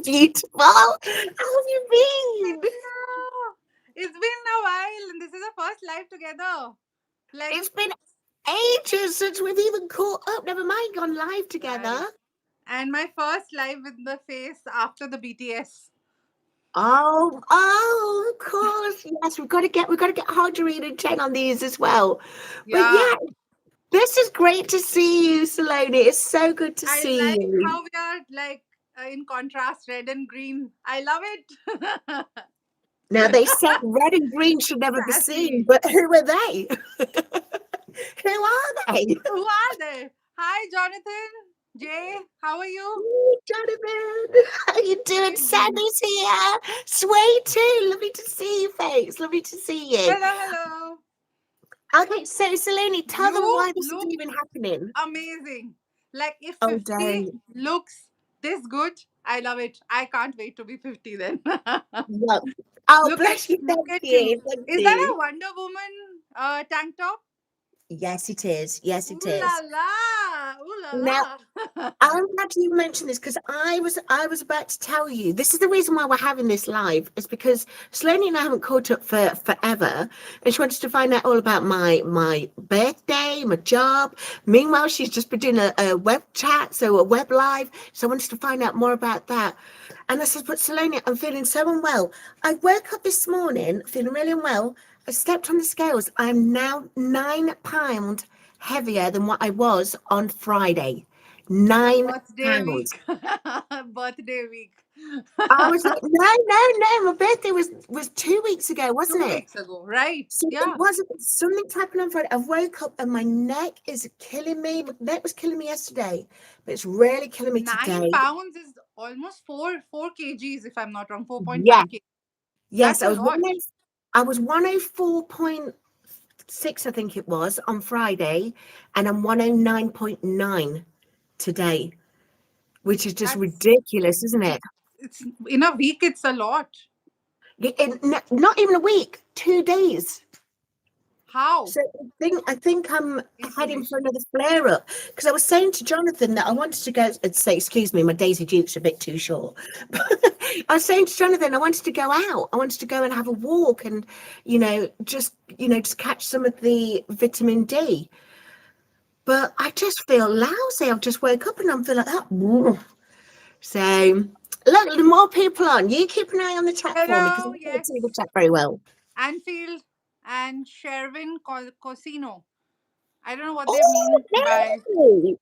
beautiful. How have you been? Hello. It's been a while, and this is our first live together. Like, It's been ages since we've even caught up. Never mind gone live right. together. And my first live with the face after the BTS. Oh, of course. Yes, we've got to get Hodgerine and Chen on these as well. But Yeah. yeah, this is great to see you, Saloni. It's so good to I see like you. how we are like in contrast, red and green. I love it. Now they said red and green should never be seen, Sassy. but who are they? Who are they? Who are they? Hi, Jonathan. Jay, how are you? Hey, Jonathan, how you doing? Amazing. Sammy's here. Sway too. Lovely to see you, folks. Lovely to see you. Hello, hello. Okay, so Saloni, tell them You why this is look even happening. amazing. Like if Oh, 50 don't. looks this good, I love it. I can't wait to be 50 then. No. Oh, look at bless you. look Thank at you. you. Thank Is that you. a Wonder Woman tank top? Yes, it is. Yes, it Ooh la is. la. Ooh la Now, la. I'm glad you mentioned this because I was about to tell you. This is the reason why we're having this live. Is because Sloane and I haven't caught up for forever, and she wanted to find out all about my birthday, my job. Meanwhile, she's just been doing a web chat, so a web live. So I wanted to find out more about that. And I said, "But Sloane, I'm feeling so unwell. I woke up this morning feeling really unwell. I stepped on the scales. I'm now 9 pounds heavier than what I was on Friday." Nine Birthday pounds. week. Birthday week. I was like, no, no, no. My birthday was 2 weeks ago, wasn't 2 it? weeks ago, right? So it Yeah. wasn't something's happened on Friday. I woke up and my neck is killing me. My neck was killing me yesterday, but it's really killing me Nine today. pounds is almost four kgs if I'm not wrong. Yeah, 4.5 kg. yes, That's I a was lot. 104.6, I think it was, on Friday, and I'm 109.9 today, which is just That's ridiculous, isn't it? it's in a week. It's a lot. Not even a week, 2 days. How? So I think I'm heading for Inflammation. another flare up because I was saying to Jonathan that I wanted to go and say, excuse me, my Daisy Duke's a bit too short. But I was saying to Jonathan, I wanted to go out. I wanted to go and have a walk and, just catch some of the vitamin D. But I just feel lousy. I've just woke up and I'm feeling like that. So look, the more people on, you keep an eye on the chat for me because I Hello. can't see the Yes. chat very well. Anfield and Sherwin Cosino. I don't know what they Oh, mean by no.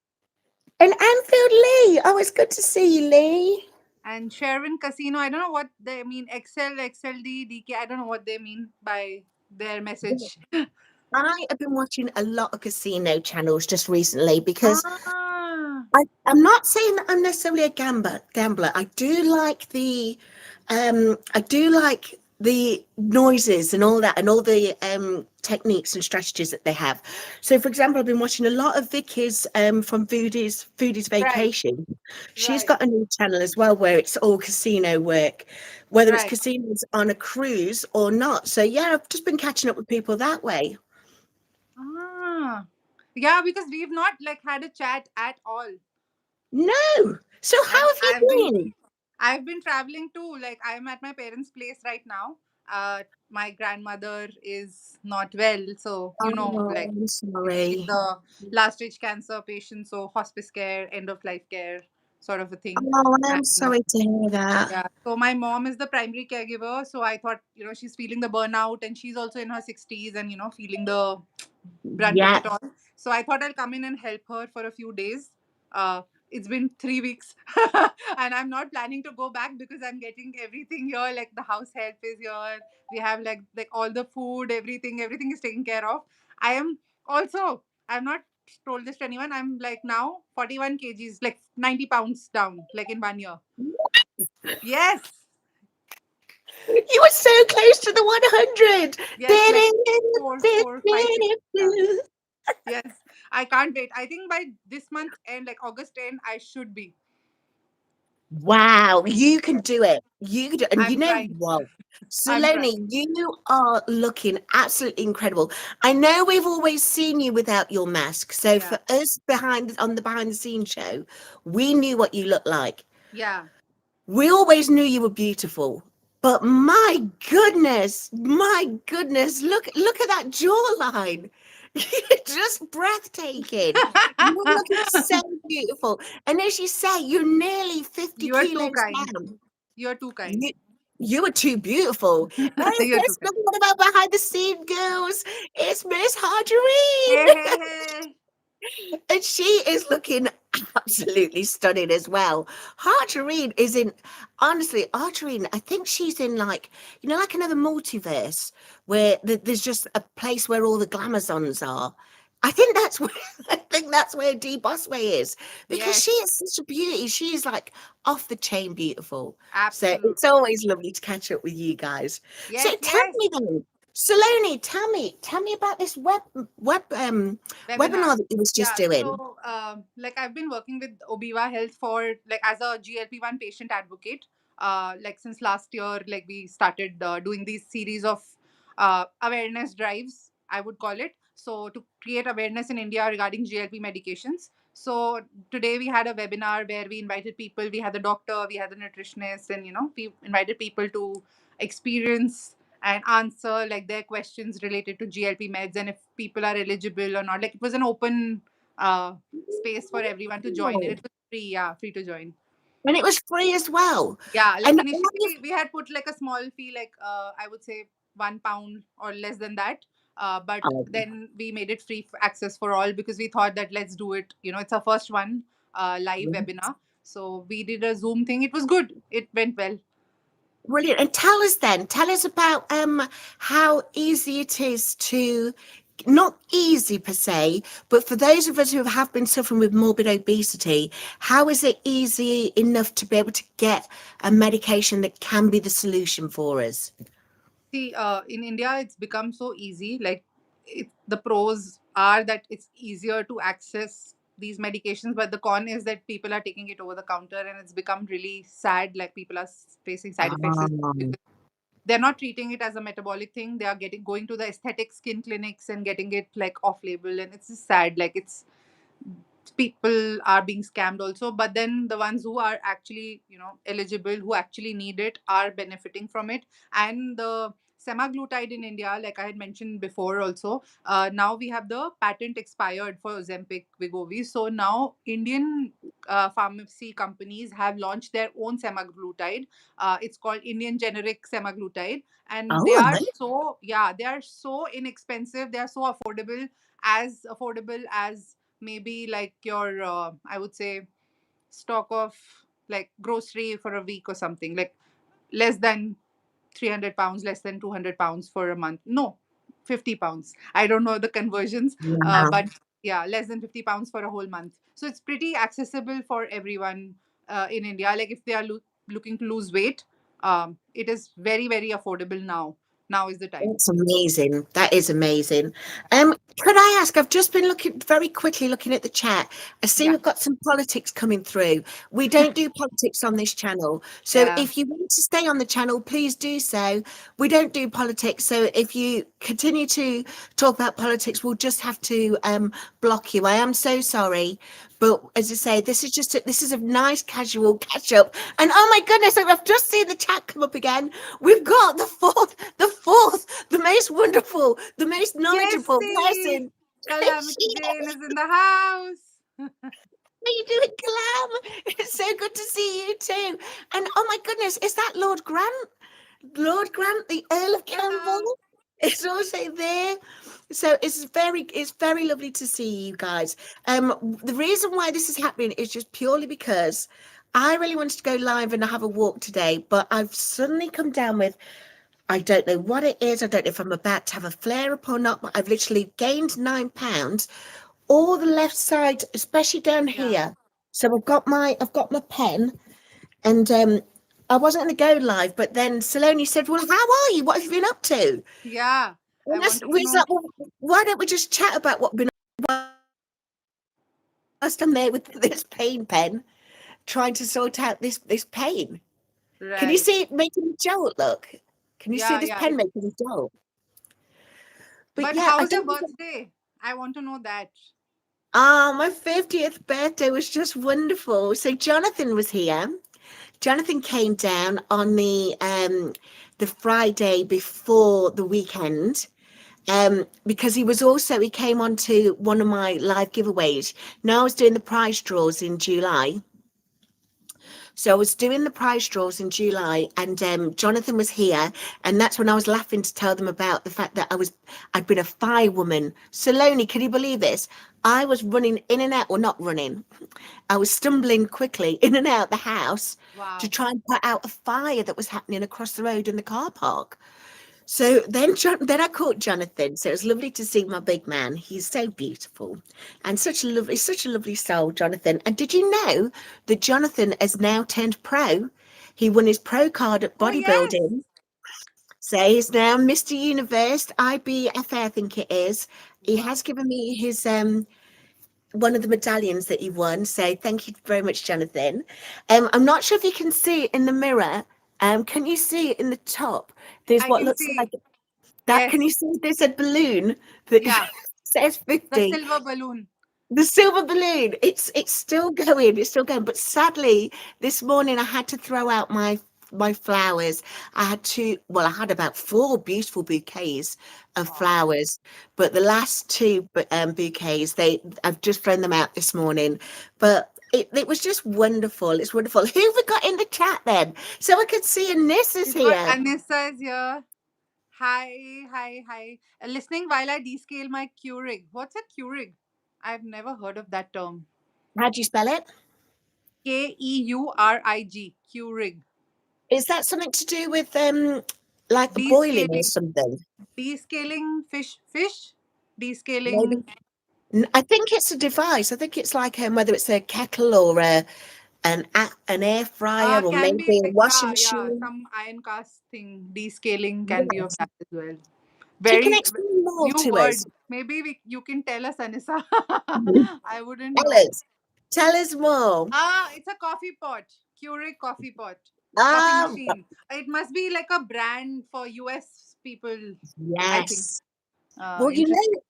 And Anfield Lee. Oh, it's good to see you, Lee. and Sherwin Casino. I don't know what they mean. XLD, DK. I don't know what they mean by their message. I have been watching a lot of casino channels just recently because Ah, I'm not saying that I'm necessarily a gambler. I do like the noises and all that and all the techniques and strategies that they have. So for example, I've been watching a lot of Vicky's from Foodie's right, Vacation. She's right, got a new channel as well where it's all casino work, whether it's right. casinos on a cruise or not. So yeah, I've just been catching up with people that way. Ah, yeah, because we've not like had a chat at all, No. So how and have you been? I've been traveling too. Like I'm at my parents' place right now. My grandmother is not well, so Oh, like I'm she's sorry. the last stage cancer patient, so hospice care, end of life care, sort of a thing. Oh, I'm And sorry to hear that. yeah, so my mom is the primary caregiver. So I thought, she's feeling the burnout, and she's also in her 60s, and feeling the brunt of Yeah. it all. So I thought I'll come in and help her for a few days. Uh, it's been 3 weeks, and I'm not planning to go back because I'm getting everything here. Like the house help is here. We have like all the food, everything is taken care of. I am also. I've not told this to anyone. I'm like now 41 kgs, like 90 pounds down, like in 1 year. Yes, You were so close to the 100. yes, like 4, 4, 5 kgs down. Yes, I can't wait. I think by this month end, like August end, I should be. Wow, you can Yes, do it. You can do it. And you I'm know trying. what? I'm Saloni, trying. you are looking absolutely incredible. I know we've always seen you without your mask. So Yeah, for us behind the scenes show, we knew what you looked like. yeah. we always knew you were beautiful, but my goodness, look at that jawline. You're just breathtaking. You're looking so beautiful. And as you say, you're nearly 50 You are too kilos kind. down. You are too kind. You, you are too beautiful. Hey, You're too guess kind. what about behind the scene, girls? It's Miss Hey, Marjorie. hey, hey. And she is looking absolutely stunning as well. Archerine is in, honestly, Archerine, I think she's in like, like another multiverse where there's just a place where all the glamazons are. I think that's where I think that's where Dee Bosway is because she Yes, is such a beauty. She is like off the chain beautiful. So it's absolutely. always lovely to catch up with you guys. So Yes, tell yes. me then, Saloni, tell me about this Webinar. webinar that you was just Yeah, doing. so like I've been working with Obiva Health for like as a GLP-1 patient advocate. Like since last year, like we started doing these series of awareness drives, I would call it. So to create awareness in India regarding GLP medications. So today we had a webinar where we invited people. We had the doctor, we had the nutritionist, and we invited people to experience and answer like their questions related to GLP meds and if people are eligible or not. Like it was an open uh, space for everyone to join, and Oh, it was free. Yeah, free to join. and it was free as well. Yeah, like And initially we had put like a small fee, like I would say £1 or less than that. But oh, then we made it free access for all because we thought that let's do it. It's our first one live webinar. So we did a Zoom thing. It was good. It went well. brilliant. And tell us about how easy it is to, not easy per se, but for those of us who have been suffering with morbid obesity, how is it easy enough to be able to get a medication that can be the solution for us? See, in India, it's become so easy. Like, the pros are that it's easier to access these medications, but the con is that people are taking it over the counter, and it's become really sad. Like, people are facing side effects Oh, because they're not treating it as a metabolic thing. They are getting going to the aesthetic skin clinics and getting it like off label, and it's just sad. Like, it's people are being scammed also, but then the ones who are actually eligible, who actually need it, are benefiting from it. And the semaglutide in India, like I had mentioned before also, now we have the patent expired for Ozempic, Wegovy. So now Indian pharmacy companies have launched their own semaglutide. It's called Indian generic semaglutide, and they oh, are amazing. so, yeah, they are so inexpensive, they are so affordable as maybe like your I would say stock of like grocery for a week or something, like less than £300, less than £200 for a month. No, £50. I don't know the conversions, Wow. but yeah, less than £50 for a whole month. So it's pretty accessible for everyone in India. Like if they are looking to lose weight, it is very, very affordable now. Now is the time. That's amazing. That is amazing. Could I ask? I've just been very quickly looking at the chat. I see Yeah, we've got some politics coming through. We don't do politics on this channel, so yeah. if you want to stay on the channel, please do so. We don't do politics, so if you continue to talk about politics, we'll just have to block you. I am so sorry, but as I say, this is a nice casual catch up. And oh my goodness, I've just seen the chat come up again. We've got the most wonderful, the most knowledgeable Jesse, person. Calamity Jane is in the house. How you doing, Clam? It's so good to see you too. And oh my goodness, is that Lord Grant? Lord Grant, the Earl of Yeah. Campbell, is also there. So it's very lovely to see you guys. The reason why this is happening is just purely because I really wanted to go live and have a walk today, but I've suddenly come down with, I don't know what it is. I don't know if I'm about to have a flare up or not, but I've literally gained 9 pounds, all the left side, especially down Yeah. here. So I've got my pen, and I wasn't going to go live, but then Saloni said, "Well, how are you? What have you been up to?" Yeah. I And wanted we to was know. like, "Well, why don't we just chat about what we've been whilst I'm there with this pain pen, trying to sort out this pain." Can you Right. see it making a jolt? Look, can you see Yeah, this yeah. pen making a jolt? But But yeah, I how's your don't. birthday? I want to know that. Oh, my 50th birthday was just wonderful. So Jonathan was here. Jonathan came down on the Friday before the weekend. Because he came on to one of my live giveaways. Now I was doing the prize draws in July. So I was doing the prize draws in July, and Jonathan was here, and that's when I was laughing to tell them about the fact that I'd been a firewoman. Saloni, can you believe this? I was running in and out, or not running. I was stumbling quickly in and out the house to Wow. try and put out a fire that was happening across the road in the car park. So then I caught Jonathan. So it was lovely to see my big man. He's so beautiful and such a lovely soul, Jonathan. And did you know that Jonathan has now turned pro? He won his pro card at Oh yes. bodybuilding. So he's now Mr. Universe, IBFA, I think it is. He Wow. has given me his one of the medallions that he won. So thank you very much, Jonathan. I'm not sure if you can see it in the mirror. Can you see it in the top? There's I what can looks like see. that. Can Yes. you see there's a balloon that Yeah. says The 50? silver balloon. The silver balloon, it's still going, it's still going. But sadly, this morning I had to throw out my flowers. I had about four beautiful bouquets of Wow. flowers, but the last two bouquets, I've just thrown them out this morning. But it was just wonderful. It's wonderful. Who have we got in the chat then? So I could see Anissa's We've got here. Anissa is here. Hi, hi, hi. Listening while I descale my Keurig. What's a Keurig? I've never heard of that term. How do you spell it? Keurig. Keurig. Is that something to do with like a boiling or Descaling. something? Descaling fish. Fish? Maybe. Descaling. I think it's a device. I think it's like whether it's a kettle or an air fryer or Can maybe be a like, washing yeah, yeah. machine. Some iron cast thing. Descaling can be of Yes. that as well. So you can Very explain more new to us. word. Maybe you can tell us, Anissa. I wouldn't Tell know. us. Tell us more. It's a coffee pot. Keurig coffee pot. Coffee Ah, machine. It must be like a brand for US people, I think. yes. Well, Interesting.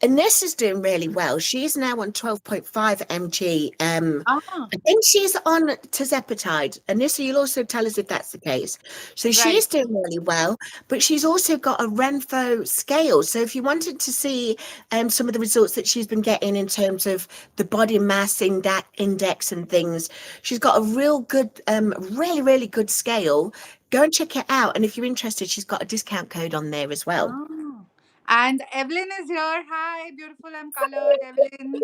Ines is doing really well. She's now on 12.5 mg. Ah, I think she's on tirzepatide. Anissa, you'll also tell us if that's the case. So right. she's doing really well, but she's also got a Renfo scale. So if you wanted to see some of the results that she's been getting in terms of the body mass index and things, she's got a real good, really, really good scale. Go and check it out. And if you're interested, she's got a discount code on there as well. Ah. And Evelyn is here. Hi, beautiful. I'm colored. Evelyn.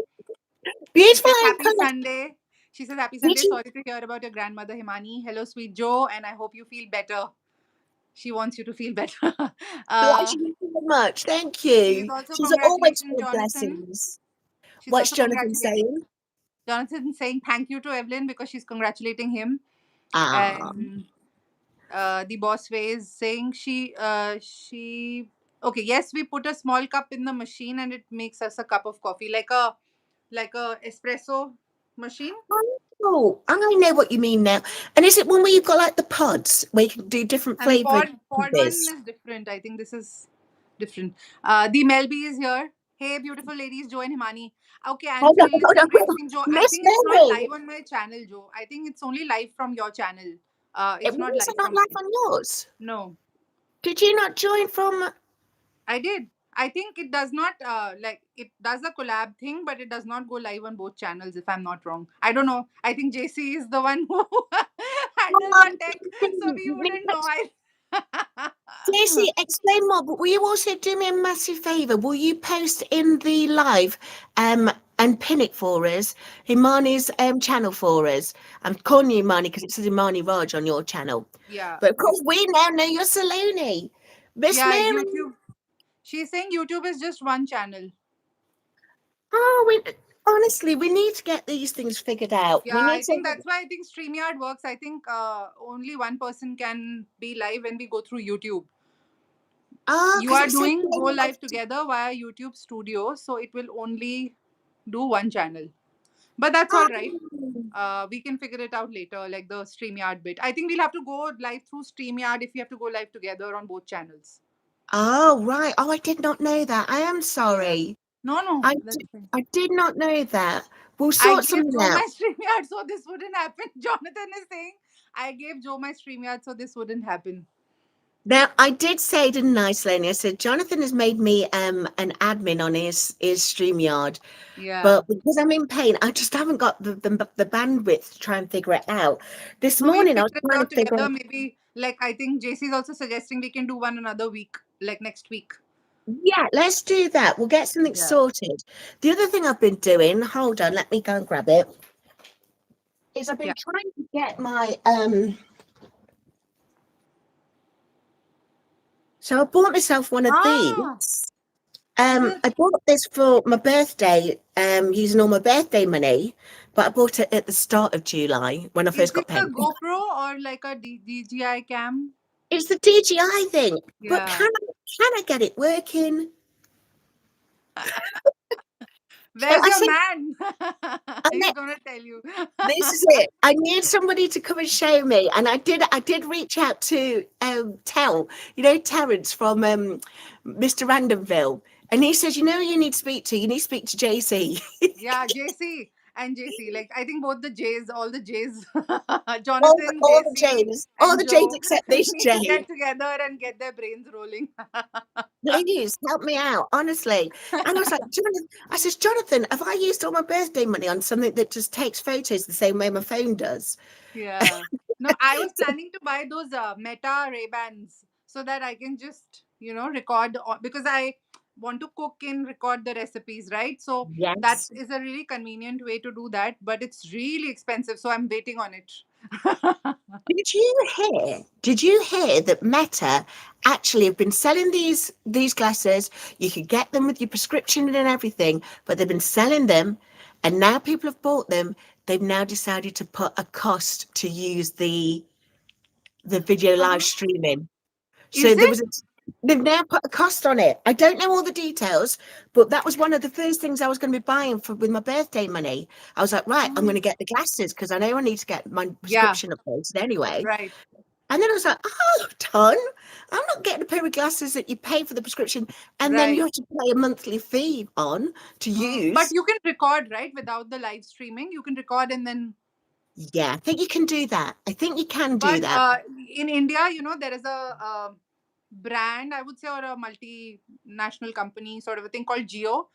She Beautiful says and happy coloured. Sunday. She says happy Did Sunday. you? Sorry to hear about your grandmother Himani. Hello, sweet Joe, and I hope you feel better. She wants you to feel better. Bless uh, you so much. Thank she's you. also She's always congratulating full of Jonathan. blessings. She's What's also Jonathan congratulating saying? Jonathan, saying thank you to Evelyn because she's congratulating him. Ah, And the boss way is saying she okay, yes, we put a small cup in the machine and it makes us a cup of coffee, like a espresso machine. oh, I know what you mean now. And is it one where you've got like the pods where you can do different And flavoured pod one coffees? is different. I think this is different. The Melby is here. Hey, beautiful ladies, Joe and Himani. Okay, I'm Hold on, still hold on. progressing, Joe. I Miss think it's not Mary, live on my channel, Joe. I think it's only live from your channel. it It's not was live not from live mine. on yours. No, Did you not join from? I did. I think it does not like it does a collab thing, but it does not go live on both channels. If I'm not wrong, I don't know. I think JC is the one who handles our tech, so we wouldn't know. Stacey, explain more, but will you also do me a massive favour? Will you post in the live and pin it for us, Imani's channel for us? I'm calling you Imani because it says Imani Raj on your channel. Yeah, But of course, we now know you're Saloni. Miss yeah. Mary. YouTube. She's saying YouTube is just one channel. Oh, honestly, we need to get these things figured out. Yeah, We need I to. think that's why I think StreamYard works. I think only one person can be live when we go through YouTube. Ah, You because are it says. doing go live together via YouTube Studio, so it will only do one channel. But that's all right. Oh. We can figure it out later, like the StreamYard bit. I think we'll have to go live through StreamYard if we have to go live together on both channels. Oh, right. Oh, I did not know that. I am Yeah. sorry. No, no, I that's did, fine. I did not know that. We'll I sort gave something Joe out. my StreamYard so this wouldn't happen. Jonathan is saying I gave Joe my StreamYard so this wouldn't happen. Now, I did say, didn't I, Slaney? I said Jonathan has made me an admin on his StreamYard, Yeah. but because I'm in pain, I just haven't got the bandwidth to try and figure it out. This No, we'll morning, I was figure it trying to out figure together. out. Maybe like I think JC is also suggesting we can do one another week, like next week. Yeah, let's do that. We'll get something Yeah. sorted. The other thing I've been doing, hold on, let me go and grab it, is I've Yeah. been trying to get my so I bought myself one of Ah, these. the I bought this for my birthday, using all my birthday money, but I bought it at the start of July when I is first this got a paid. GoPro or like a DJI cam? It's the DJI thing, but Yeah. can I get it working? So Where's I your said, man? I He's met, gonna tell you. this is it. I need somebody to come and show me, and I did reach out to Terence from Mr. Randomville, and he says, you need to speak to JC. Yeah, JC and JC. Like I think both the J's, all the J's, all, Jonathan, all the JC, J's, all and the J's Joe except this need to J. get together and get their brains rolling. Please help me out, honestly. And I was like, Jonathan, I says, Jonathan, have I used all my birthday money on something that just takes photos the same way my phone does? Yeah. No, I was planning to buy those Meta Ray-Bans so that I can just, record because I want to cook and record the recipes, right? So that Yes. is a really convenient way to do that, but it's really expensive, so I'm waiting on it. Did you hear that Meta actually have been selling these glasses? You could get them with your prescription and everything, but they've been selling them, and now people have bought them. They've now decided to put a cost to use the video live Uh-huh. streaming. So Is it? they've now put a cost on it. I don't know all the details, but that was one of the first things I was going to be buying with my birthday money. I was like, right, I'm going Oh. to get the glasses because I know I need to get my Yeah, prescription updated anyway. right, And then I was like, oh, done. I'm not getting a pair of glasses that you pay for the prescription and then right. you have to pay a monthly fee on to But use. you can record, right, without the live streaming. You can record and then. Yeah, I think you can do that. I think you can do But that. in India, there is a brand, I would say, or a multinational company sort of a thing called Geo.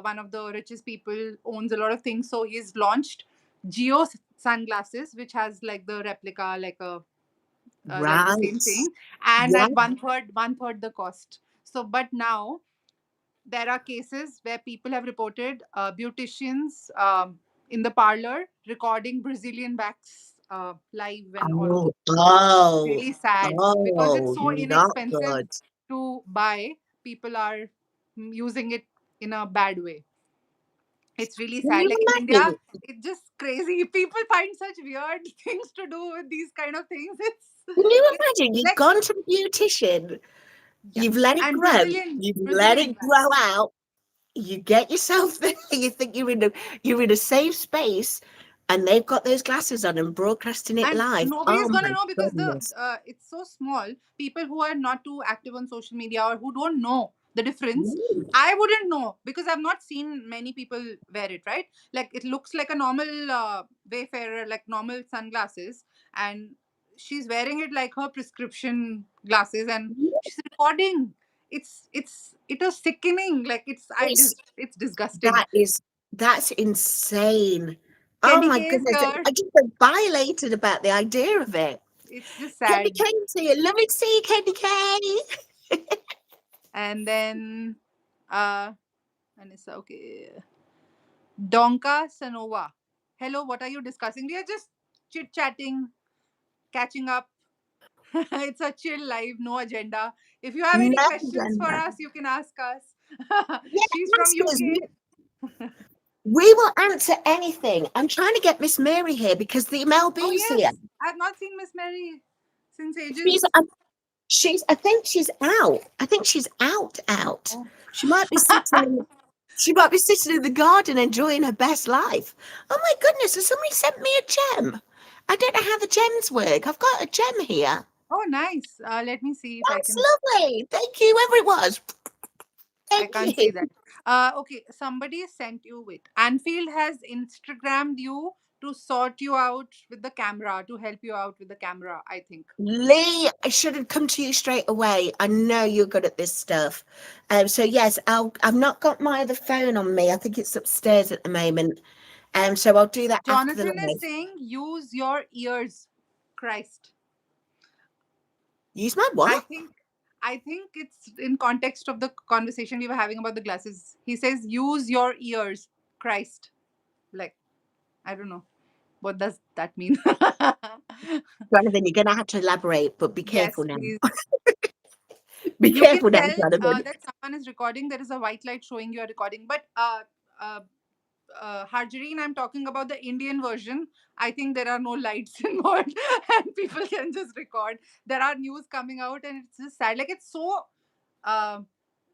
One of the richest people owns a lot of things, so he's launched Geo sunglasses, which has like the replica, like the same Right. thing, and Yeah. at one third the cost. So, but now there are cases where people have reported beauticians in the parlor recording Brazilian backs live and all of Oh, those. oh, Really sad because it's oh, so not inexpensive good. to buy. People are using it in a bad way. It's really Can sad. you Like in India, imagine? it's just crazy. People find such weird things to do with these kind of things. Can you It's imagine? You've like gone to the beautician, yeah, you've let it and grow, Brazilian you've let Brazilian it grow backs. out, you get yourself there, you think you're in a safe space, and they've got those glasses on and broadcasting it And live. nobody Oh is gonna my know because the goodness. it's so small. People who are not too active on social media or who don't know the difference, Ooh, I wouldn't know because I've not seen many people wear it, right? Like it looks like a normal wayfarer, like normal sunglasses, and she's wearing it like her prescription glasses, and she's recording. It is sickening. Like It's it's disgusting. that is that's insane. Oh Kenny my K is goodness. here. I just feel violated about the idea of it. It's just Candy sad. Kane's here. Lovely to see you, Candy Kane. And then Anissa, okay. Donka Sanova. Hello, what are you discussing? We are just chit chatting, catching up. It's a chill live, no agenda. If you have any No questions for agenda. us, you can ask us. Yeah, She's from answers. UK. We will answer anything. I'm trying to get Miss Mary here because the Oh MLB's here. yes, I've not seen Miss Mary since She's, ages. uh, I think she's out. I think she's out. Oh. She might be sitting she might be sitting in the garden enjoying her best life. Oh my goodness, has somebody sent me a gem? I don't know how the gems work. I've got a gem here. Oh, nice. Let me see if I That's can. lovely. Thank you, whoever it was. I Thank can't see you. that. Okay, somebody sent you with. Anfield has Instagrammed you to sort you out with the camera, to help you out with the camera, I think. Lee, I should have come to you straight away. I know you're good at this stuff. So yes, I've not got my other phone on me. I think it's upstairs at the moment. So I'll do that after the Jonathan is live. saying, use your ears. Christ. Use my I what? think I think it's in context of the conversation we were having about the glasses. He says, use your ears. Christ. Like, I don't know. What does that mean? Jonathan, you're gonna have to elaborate, but be careful Yes, now. please. Be You can careful now, tell Jonathan. that someone is recording. There is a white light showing you are recording. But uh, Harjareen, I'm talking about the Indian version. I think there are no lights involved and people can just record. There are news coming out and it's just sad. Like it's so, uh,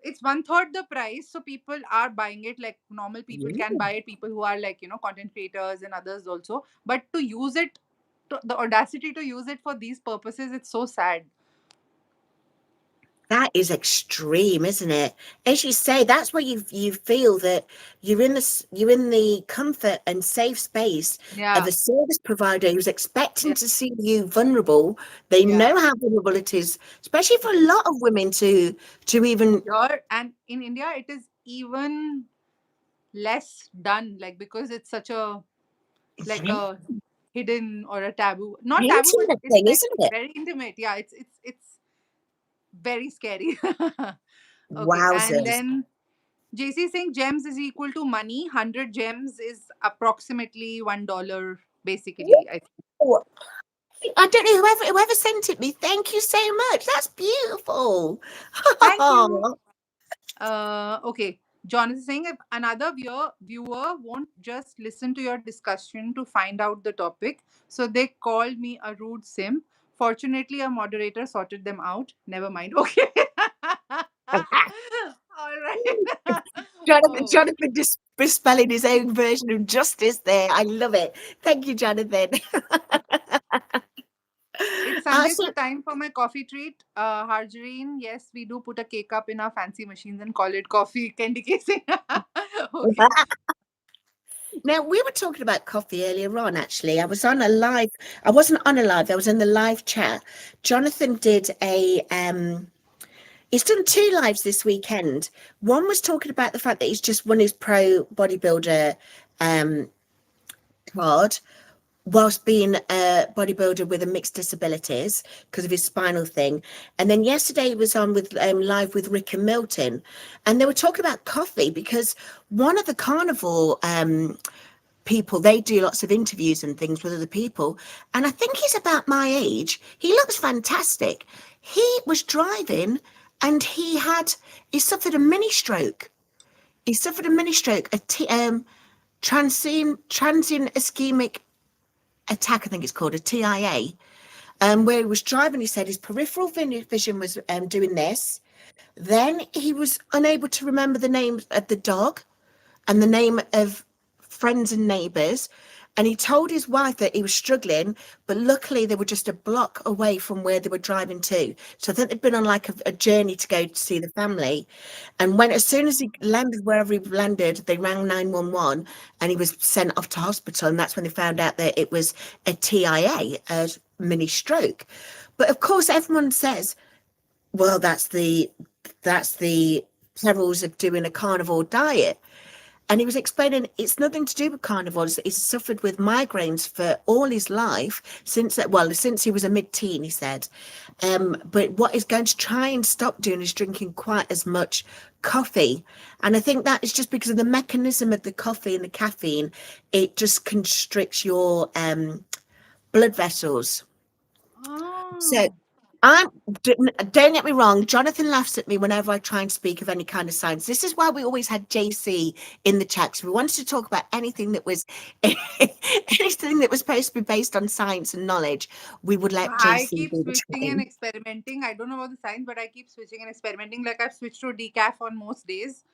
it's one third the price. So people are buying it. Like normal people can Yeah. buy it. People who are like, content creators and others also. But to use it, the audacity to use it for these purposes, it's so sad. That is extreme, isn't it? As you say, that's where you feel that you're in the comfort and safe space of Yeah. a service provider who's expecting Yeah. to see you vulnerable. They Yeah. know how vulnerable it is, especially for a lot of women to even. Here and in India, it is even less done. Like because it's such a like Yeah, a hidden or a taboo. Not taboo, but intimate it's thing, like isn't it? very intimate. Yeah, it's very scary. Okay, and Wowzers! then JC is saying gems is equal to money. 100 gems is approximately $1, basically. I think. Wow. I don't know whoever sent it me. Thank you so much. That's beautiful. Thank you. Okay. John is saying if another viewer won't just listen to your discussion to find out the topic, so they called me a rude sim. Fortunately, a moderator sorted them out. Never mind. Okay. All right. Oh, Jonathan just spelling his own version of justice there. I love it. Thank you, Jonathan. it's Sunday, So, so time for my coffee treat. Harjareen, yes, we do put a cake up in our fancy machines and call it coffee candy casing. Okay. now we were talking about coffee earlier on. Actually, I was on a live. I wasn't on a live. I was in the live chat. Jonathan did a. He's done two lives this weekend. One was talking about the fact that he's just won his pro bodybuilder um, card whilst being a bodybuilder with a mixed disabilities because of his spinal thing. And then yesterday he was on with live with Rick and Milton, and they were talking about coffee because one of the carnivore people, they do lots of interviews and things with other people, and I think he's about my age. He looks fantastic. He was driving and he suffered a mini stroke. He suffered a mini stroke, transient ischemic attack, I think it's called, a TIA, where he was driving. He said his peripheral vision was doing this. Then he was unable to remember the name of the dog and the name of friends and neighbours. And he told his wife that he was struggling, but luckily they were just a block away from where they were driving to. So I think they'd been on like a journey to go to see the family. And as soon as he landed wherever he landed, they rang 911 and he was sent off to hospital. And that's when they found out that it was a TIA, a mini stroke. But of course, everyone says, well, that's the perils of doing a carnivore diet. And he was explaining it's nothing to do with carnivores. He's suffered with migraines for all his life since he was a mid-teen, he said. But what he's going to try and stop doing is drinking quite as much coffee. And I think that is just because of the mechanism of the coffee and the caffeine. It just constricts your blood vessels. So Oh. I'm don't get me wrong, Jonathan laughs at me whenever I try and speak of any kind of science. This is why we always had JC in the chat. So we wanted to talk about anything that was anything that was supposed to be based on science and knowledge. We would let I JC keep do the switching and chatting. experimenting. I don't know about the science, but I keep switching and experimenting. Like I've switched to decaf on most days,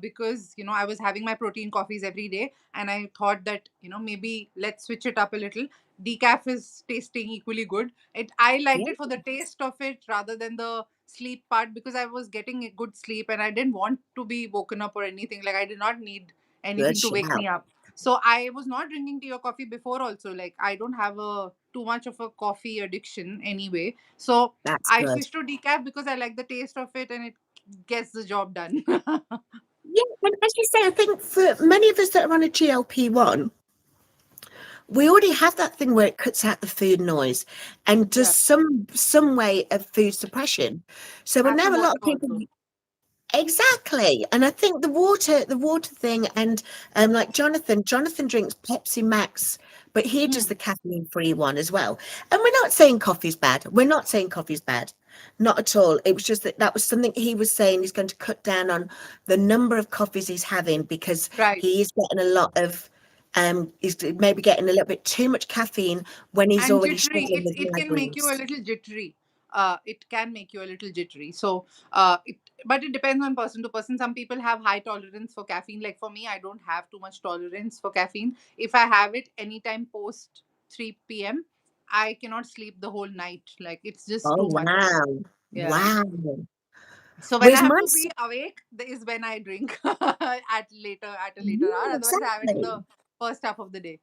because I was having my protein coffees every day, and I thought that maybe let's switch it up a little. Decaf is tasting equally good. I liked Yeah, it for the taste of it rather than the sleep part because I was getting a good sleep and I didn't want to be woken up or anything. Like I did not need good anything to wake shout. me up. So I was not drinking tea or coffee before also. Like I don't have a too much of a coffee addiction anyway. So That's I good. switched to decaf because I like the taste of it and it gets the job done. Yeah, and as you say, I think for many of us that are on a GLP-1, we already have that thing where it cuts out the food noise and does Yeah. some way of food suppression. So I And the know a lot water of people. also. Exactly. And I think the water thing, and like Jonathan drinks Pepsi Max, but he does Hmm. the caffeine free one as well. And we're not saying coffee's bad. We're not saying coffee's bad. Not at all. It was just that was something he was saying he's going to cut down on the number of coffees he's having because Right. he is getting a lot of he's maybe getting a little bit too much caffeine when he's And already jittery, struggling with it can make you a migraines. little jittery. It can make you a little jittery. So it, but it depends on person to person. Some people have high tolerance for caffeine. Like for me, I don't have too much tolerance for caffeine. If I have it anytime post 3 p.m., I cannot sleep the whole night. Like it's just Oh too much. wow. Yeah. Wow. So when I Whereas have my to be awake, is when I drink at a later hour. yeah, Otherwise, I have it in exactly. the first half of the day.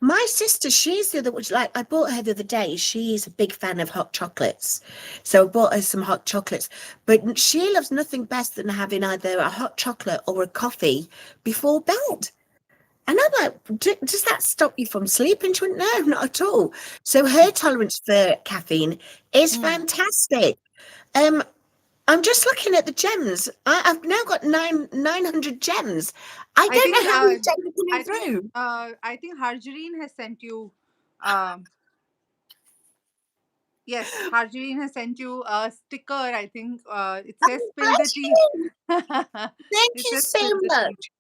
My sister, she's the other one. Like I bought her the other day. She's a big fan of hot chocolates, so I bought her some hot chocolates. But she loves nothing best than having either a hot chocolate or a coffee before bed. And I'm like, does that stop you from sleeping? She went, no, not at all. So her tolerance for caffeine is Hmm. fantastic. Um, I'm just looking at the gems. I've now got 900 gems. I I don't think know how many gems are coming through. I think Harjareen has sent you um yes, Harjareen has sent you a sticker, I think. It says Oh, spill the bless tea. you. Thank It you says so spill the tea. much.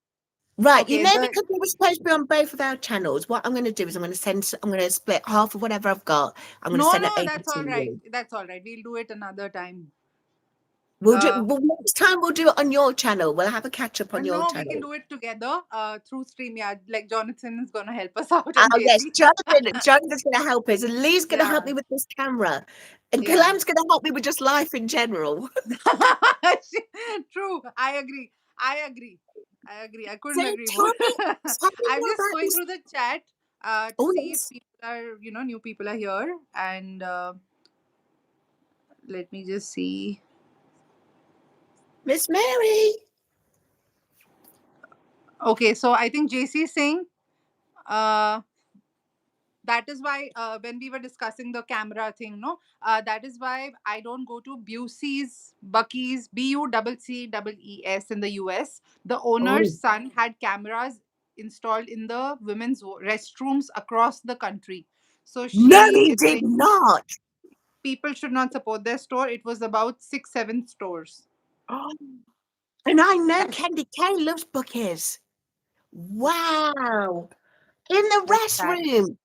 Right, Okay, the because we were supposed to be on both of our channels, what I'm going to do is I'm going to split half of whatever I've got. I'm going to no send it no, over that's to all right. you. That's all right. We'll do it another time. Well, next time we'll do it on your channel. We'll have a catch up on your No, we can channel. do it together through StreamYard. Like Jonathan is gonna help us out Oh and yes, JC. Jonathan's going to help us, and Lee's going to help Yeah, me with this camera, and yeah. Kalam's going to help me with just life in general. True. I agree. I agree. I agree. I So couldn't agree more. tell me I'm more just about going this. through the chat to Oh see if yes, people are, new people are here. And let me just see. Miss Mary. Okay, so I think JC is saying uh, that is why when we were discussing the camera thing, no, that is why I don't go to Bucky's, Bucces in the US. The owner's Oh son had cameras installed in the women's restrooms across the country. So no, she he is did saying not. people should not support their store. It was about 6, 7 stores. Oh, and I know That's Candy K loves bookies. Wow. In the that's sad. restroom.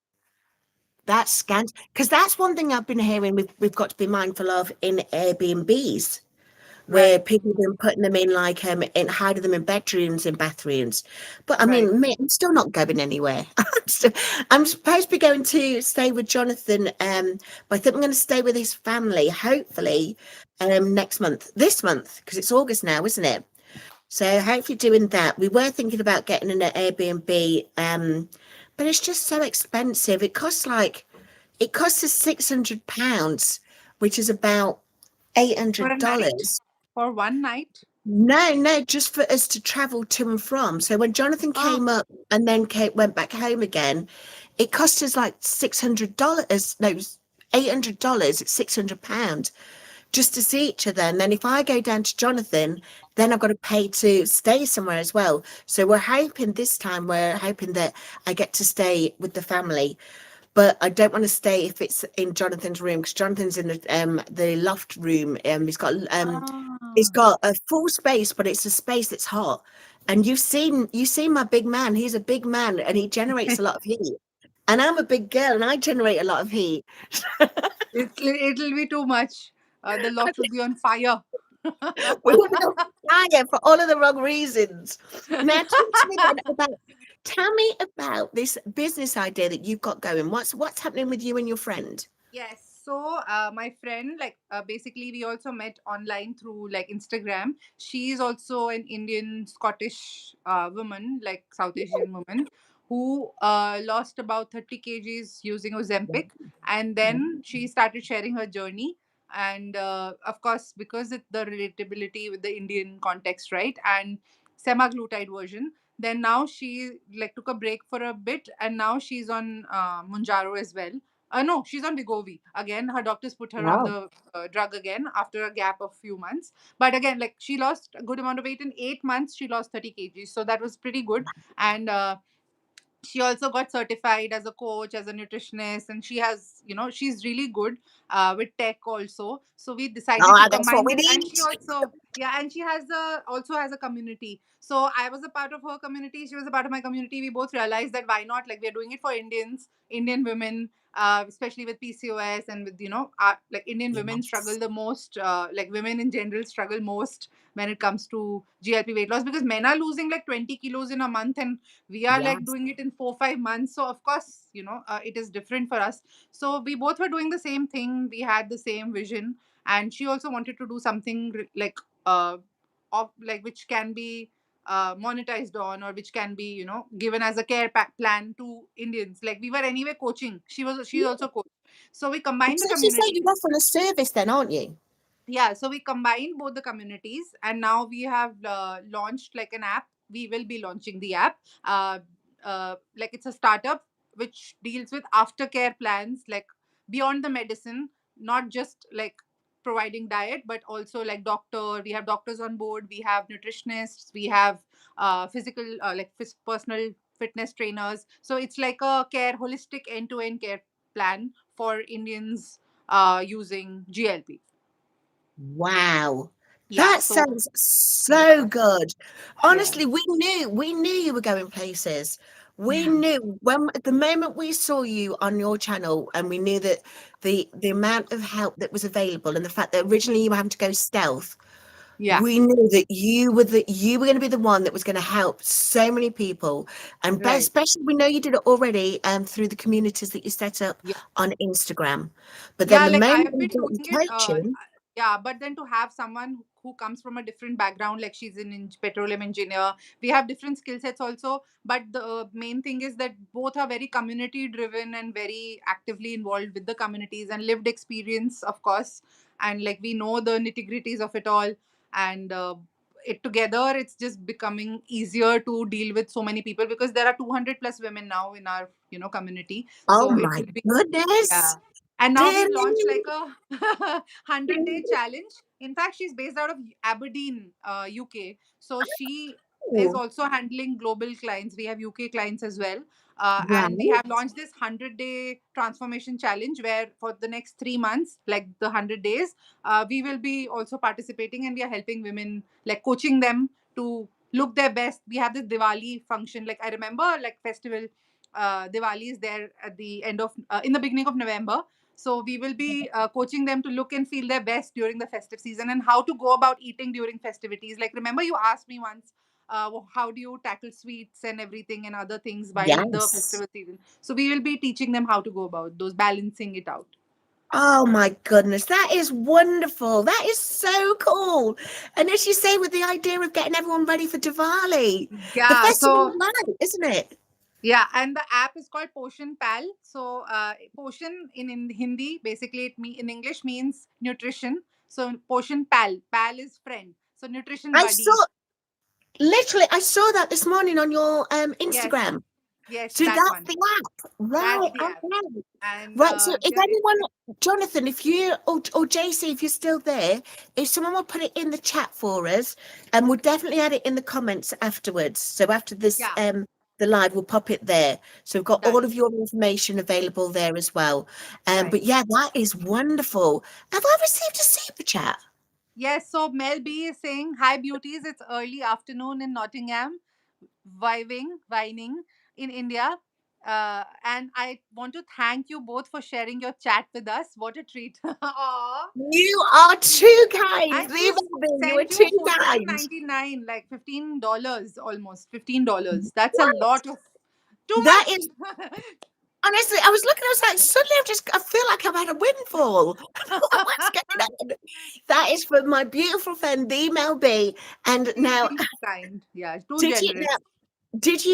That's scant. Because that's one thing I've been hearing we've got to be mindful of in Airbnbs, where Right, people have been putting them in like in hiding them in bedrooms and bathrooms. But I right. mean, me, I'm still not going anywhere. I'm supposed to be going to stay with Jonathan, but I think I'm going to stay with his family, hopefully, this month, because it's August now, isn't it? So hopefully doing that. We were thinking about getting an Airbnb, but it's just so expensive. It costs us £600, which is about eight For a hundred night, dollars. for one night. No, no, just for us to travel to and from. So when Jonathan Oh, came up and then went back home again, it cost us like $600. No, it was $800. It's £600 just to see each other. And then if I go down to Jonathan, then I've got to pay to stay somewhere as well. So we're hoping that I get to stay with the family. But I don't want to stay if it's in Jonathan's room because Jonathan's in the loft room. He's ah. got a full space, but it's a space that's hot. And you've seen my big man. He's a big man, and he generates a lot of heat. And I'm a big girl, and I generate a lot of heat. It'll be too much. The loft will be on fire. We will be on fire for all of the wrong reasons. Now, tell me about this business idea that you've got going. What's happening with you and your friend? Yes. So my friend, like basically, we also met online through like Instagram. She is also an Indian Scottish woman, like South Asian woman, who lost about 30 kgs using Ozempic, and then she started sharing her journey. And of course, because it the relatability with the Indian context, right? And semaglutide version. Then now she like took a break for a bit, and now she's on Mounjaro as well. No, she's on Wegovy. Again, her doctors put her on Wow. the drug again after a gap of few months. But again, like she lost a good amount of weight in 8 months. She lost 30 kgs, so that was pretty good. And she also got certified as a coach, as a nutritionist, and she has, she's really good with tech also. So we decided to Ah, that's what combine we this, and need. she also, yeah, and she has a also has a community. So I was a part of her community, she was a part of my community. We both realized that why not, like we're doing it for Indian women, especially with PCOS, and with like Indian women struggle Yes. the most, like women in general struggle most when it comes to GLP weight loss, because men are losing like 20 kilos in a month, and we are like Yes. doing it in 4 5 months. So of course, it is different for us. So we both were doing the same thing, we had the same vision, and she also wanted to do something like uh of like which can be monetized on, or which can be given as a plan to Indians. Like we were anyway coaching, she's also coach. So we combined the So as you say, community. you're offering a service then, aren't you? Yeah, so we combined both the communities, and now we have launched like an app. We will be launching the app. Like it's a startup which deals with aftercare plans, like beyond the medicine, not just like providing diet, but also like we have doctors on board, we have nutritionists, we have physical personal fitness trainers. So it's like a holistic end-to-end care plan for Indians using GLP. Wow. Yeah, That so sounds so yeah, good. yeah, Honestly, we knew you were going places. We knew when the moment we saw you on your channel, and we knew that the amount of help that was available, and the fact that originally you were having to go stealth, yeah, we knew that you were going to be the one that was going to help so many people, and right. especially we know you did it already through the communities that you set up Yeah, on Instagram. But then yeah. the Like I moment have you been got doing the it. coaching, Yeah, but then to have someone who comes from a different background, like she's in petroleum engineer, we have different skill sets also. But the main thing is that both are very community driven and very actively involved with the communities and lived experience, of course. And like we know the nitty gritties of it all, and it together, it's just becoming easier to deal with so many people, because there are 200 plus women now in our community. oh So it my will be, goodness. yeah. And now we've launched like Really? a 100-day challenge. In fact, she's based out of Aberdeen, UK. So she is Oh, also handling global clients. We have UK clients as well. And we have right. launched this 100-day transformation challenge, where for the next 3 months, like the 100 days, we will be also participating, and we are helping women, like coaching them to look their best. We have this Diwali function. Like I remember, like festival Diwali is there at the in the beginning of November. So we will be coaching them to look and feel their best during the festive season, and how to go about eating during festivities. Like remember, you asked me once, how do you tackle sweets and everything and other things while the Yes. festival season? So we will be teaching them how to go about those, balancing it out. Oh my goodness, that is wonderful. That is so cool. And as you say, with the idea of getting everyone ready for Diwali, the Yeah. festival So of light, isn't it? yeah, and the app is called Poshan Pal. So Poshan in Hindi, basically in English means nutrition. So Poshan Pal, Pal is friend. So nutrition I saw, buddy. literally, I saw that this morning on your Yes, Instagram. yes, So that that's one. the app. That's Right, the app. okay. And Right, so if yeah, anyone, Jonathan, if you or JC, if you're still there, if someone will put it in the chat for us, and we'll definitely add it in the comments afterwards. So after this, yeah, the live, we'll pop it there. So we've got done. all of your information available there as well. Right. But yeah, that is wonderful. Have I received a super chat? Yes, so Mel B is saying, "Hi beauties, it's early afternoon in Nottingham, whining in India. And I want to thank you both for sharing your chat with us. What a treat." Aw. You are too kind. And Leave she's it be. You are sent too you kind. 14.99, like $15, almost $15. That's a lot of too That is much. Honestly, I was looking, I was like, suddenly I feel like I've had a windfall. What's going on? That is for my beautiful friend, the Mel B. And She's now, too kind. Yeah, too did you generous. did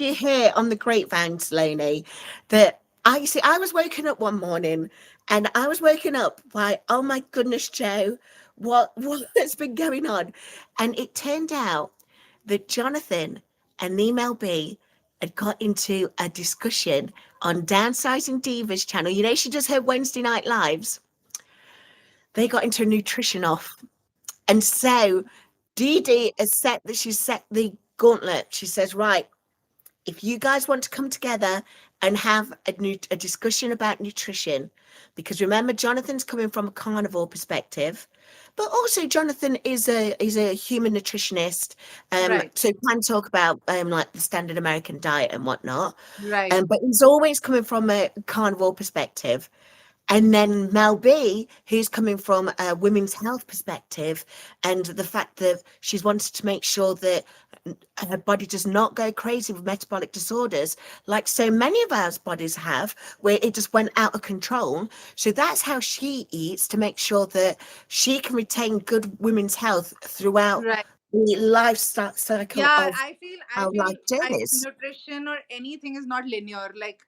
you hear on the grapevine, Saloni, that I was woken up one morning and I was woken up by, oh my goodness, Joe, what has been going on? And it turned out that Jonathan and Email B had got into a discussion on Downsizing Divas channel. You know, she does her Wednesday night lives. They got into a nutrition off. And so Dee Dee she's set the gauntlet. She says, right, if you guys want to come together and have a discussion about nutrition, because remember, Jonathan's coming from a carnivore perspective, but also Jonathan is a human nutritionist, Right, so we can talk about like the standard American diet and whatnot, right, but he's always coming from a carnivore perspective. And then Mel B, who's coming from a women's health perspective, and the fact that she's wanted to make sure that her body does not go crazy with metabolic disorders, like so many of our bodies have, where it just went out of control. So that's how she eats to make sure that she can retain good women's health throughout right. the lifestyle cycle Yeah, of I our feel life I journeys. nutrition or anything is not linear. Like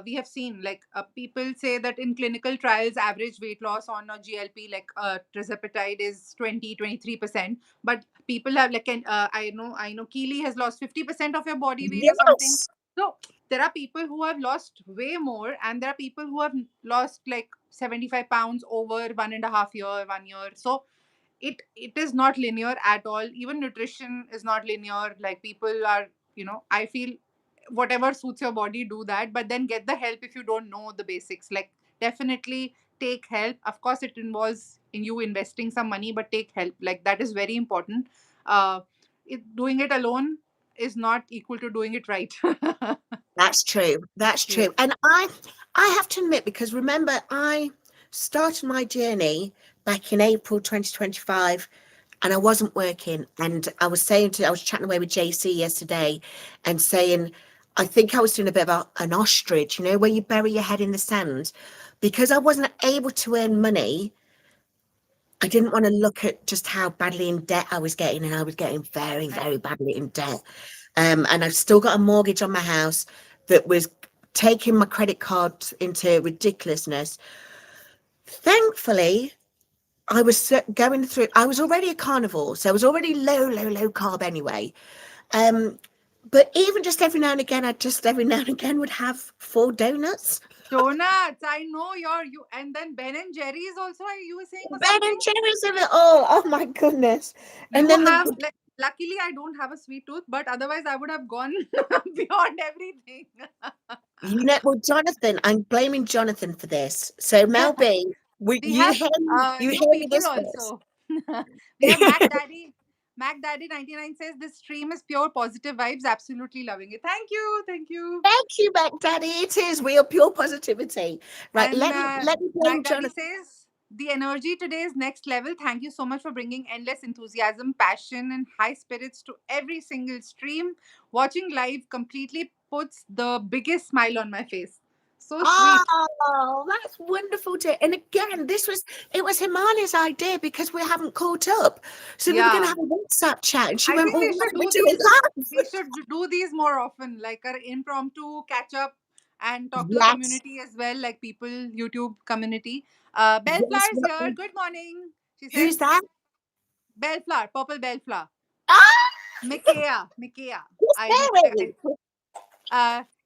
we have seen, like people say that in clinical trials, average weight loss on a GLP, like tirzepatide, is 23%. But people have like, I know Keely has lost 50% of your body weight or something. Yes, So there are people who have lost way more, and there are people who have lost like 75 pounds over 1.5 year, 1 year. So it is not linear at all. Even nutrition is not linear. Like people are, I feel whatever suits your body, do that, but then get the help if you don't know the basics. Like definitely take help. Of course it involves in you investing some money, but take help. Like that is very important. uh Doing it alone is not equal to doing it right. that's true. That's Yeah. true. And I have to admit, because remember, I started my journey back in April 2025 and I wasn't working. And I was chatting away with JC yesterday and saying, I think I was doing a bit of an ostrich, you know, where you bury your head in the sand. Because I wasn't able to earn money, I didn't want to look at just how badly in debt I was getting. And I was getting very, I- very badly in debt. And I've still got a mortgage on my house that was taking my credit card into ridiculousness. Thankfully, going through, I was already a carnivore, so I was already low carb anyway. Um, but even just every now and again, I just every now and again would have 4 donuts. Donuts, I know you, and then Ben and Jerry's also, you were saying or Ben and something. Jerry's of it all. Oh my goodness. And You then have, like, luckily I don't have a sweet tooth, but otherwise I would have gone beyond everything. you know, well, Jonathan, I'm blaming Jonathan for this. So Mel B, We have you new hear me people this first. also. We have Mac Daddy. Mac Daddy 99 says this stream is pure positive vibes. Absolutely loving it. Thank you. Thank you. Thank you, Mac Daddy. It is. We are pure positivity. Right. And Let me blame Mac Daddy Jonathan. says the energy today is next level. Thank you so much for bringing endless enthusiasm, passion, and high spirits to every single stream. Watching live completely puts the biggest smile on my face. So sweet. Oh, that's wonderful to. And again, it was Himani's idea because we haven't caught up. So we were going to Yeah. have a WhatsApp chat, and she I went, think "Well, we why should don't we do do it these. We live?" should do these more often, like an impromptu catch up and talk to the Yes, community as well, like people, YouTube community. yes. Bellflower's here. Good morning. She Who's says that? bellflower, purple bellflower. Ah, Mikea. it's I know. Mary.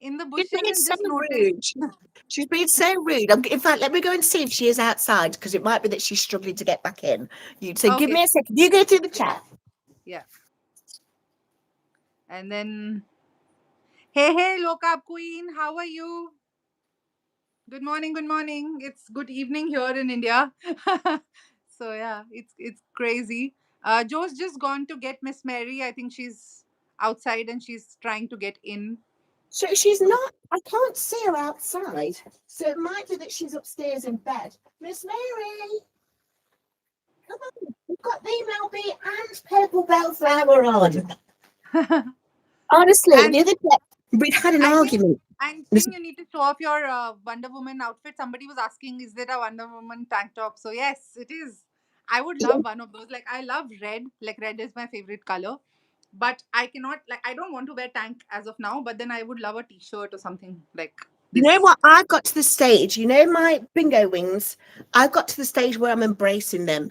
In the She's bushes being and so just noticed. rude. She's being so rude. In fact, let me go and see if she is outside because it might be that she's struggling to get back in. You so give Okay. me a second. You go through the chat. Yeah. And then, hey, Lokab Queen, how are you? Good morning, good morning. It's good evening here in India. So yeah, it's crazy. Joe's just gone to get Miss Mary. I think she's outside and she's trying to get in. So she's not, I can't see her outside. So it might be that she's upstairs in bed. Miss Mary, come on. We've got the Melby and Purple Bellflower on. Honestly, And the other day. We'd had an I think argument. I This- think you need to show off your Wonder Woman outfit. Somebody was asking, is there a Wonder Woman tank top? So yes, it is. I would love one of those. Like I love red. Like red is my favorite color. But I cannot like I don't want to wear tank as of now. But then I would love a t-shirt or something like You know this. what? I've got to the stage, you know, my bingo wings, I've got to the stage where I'm embracing them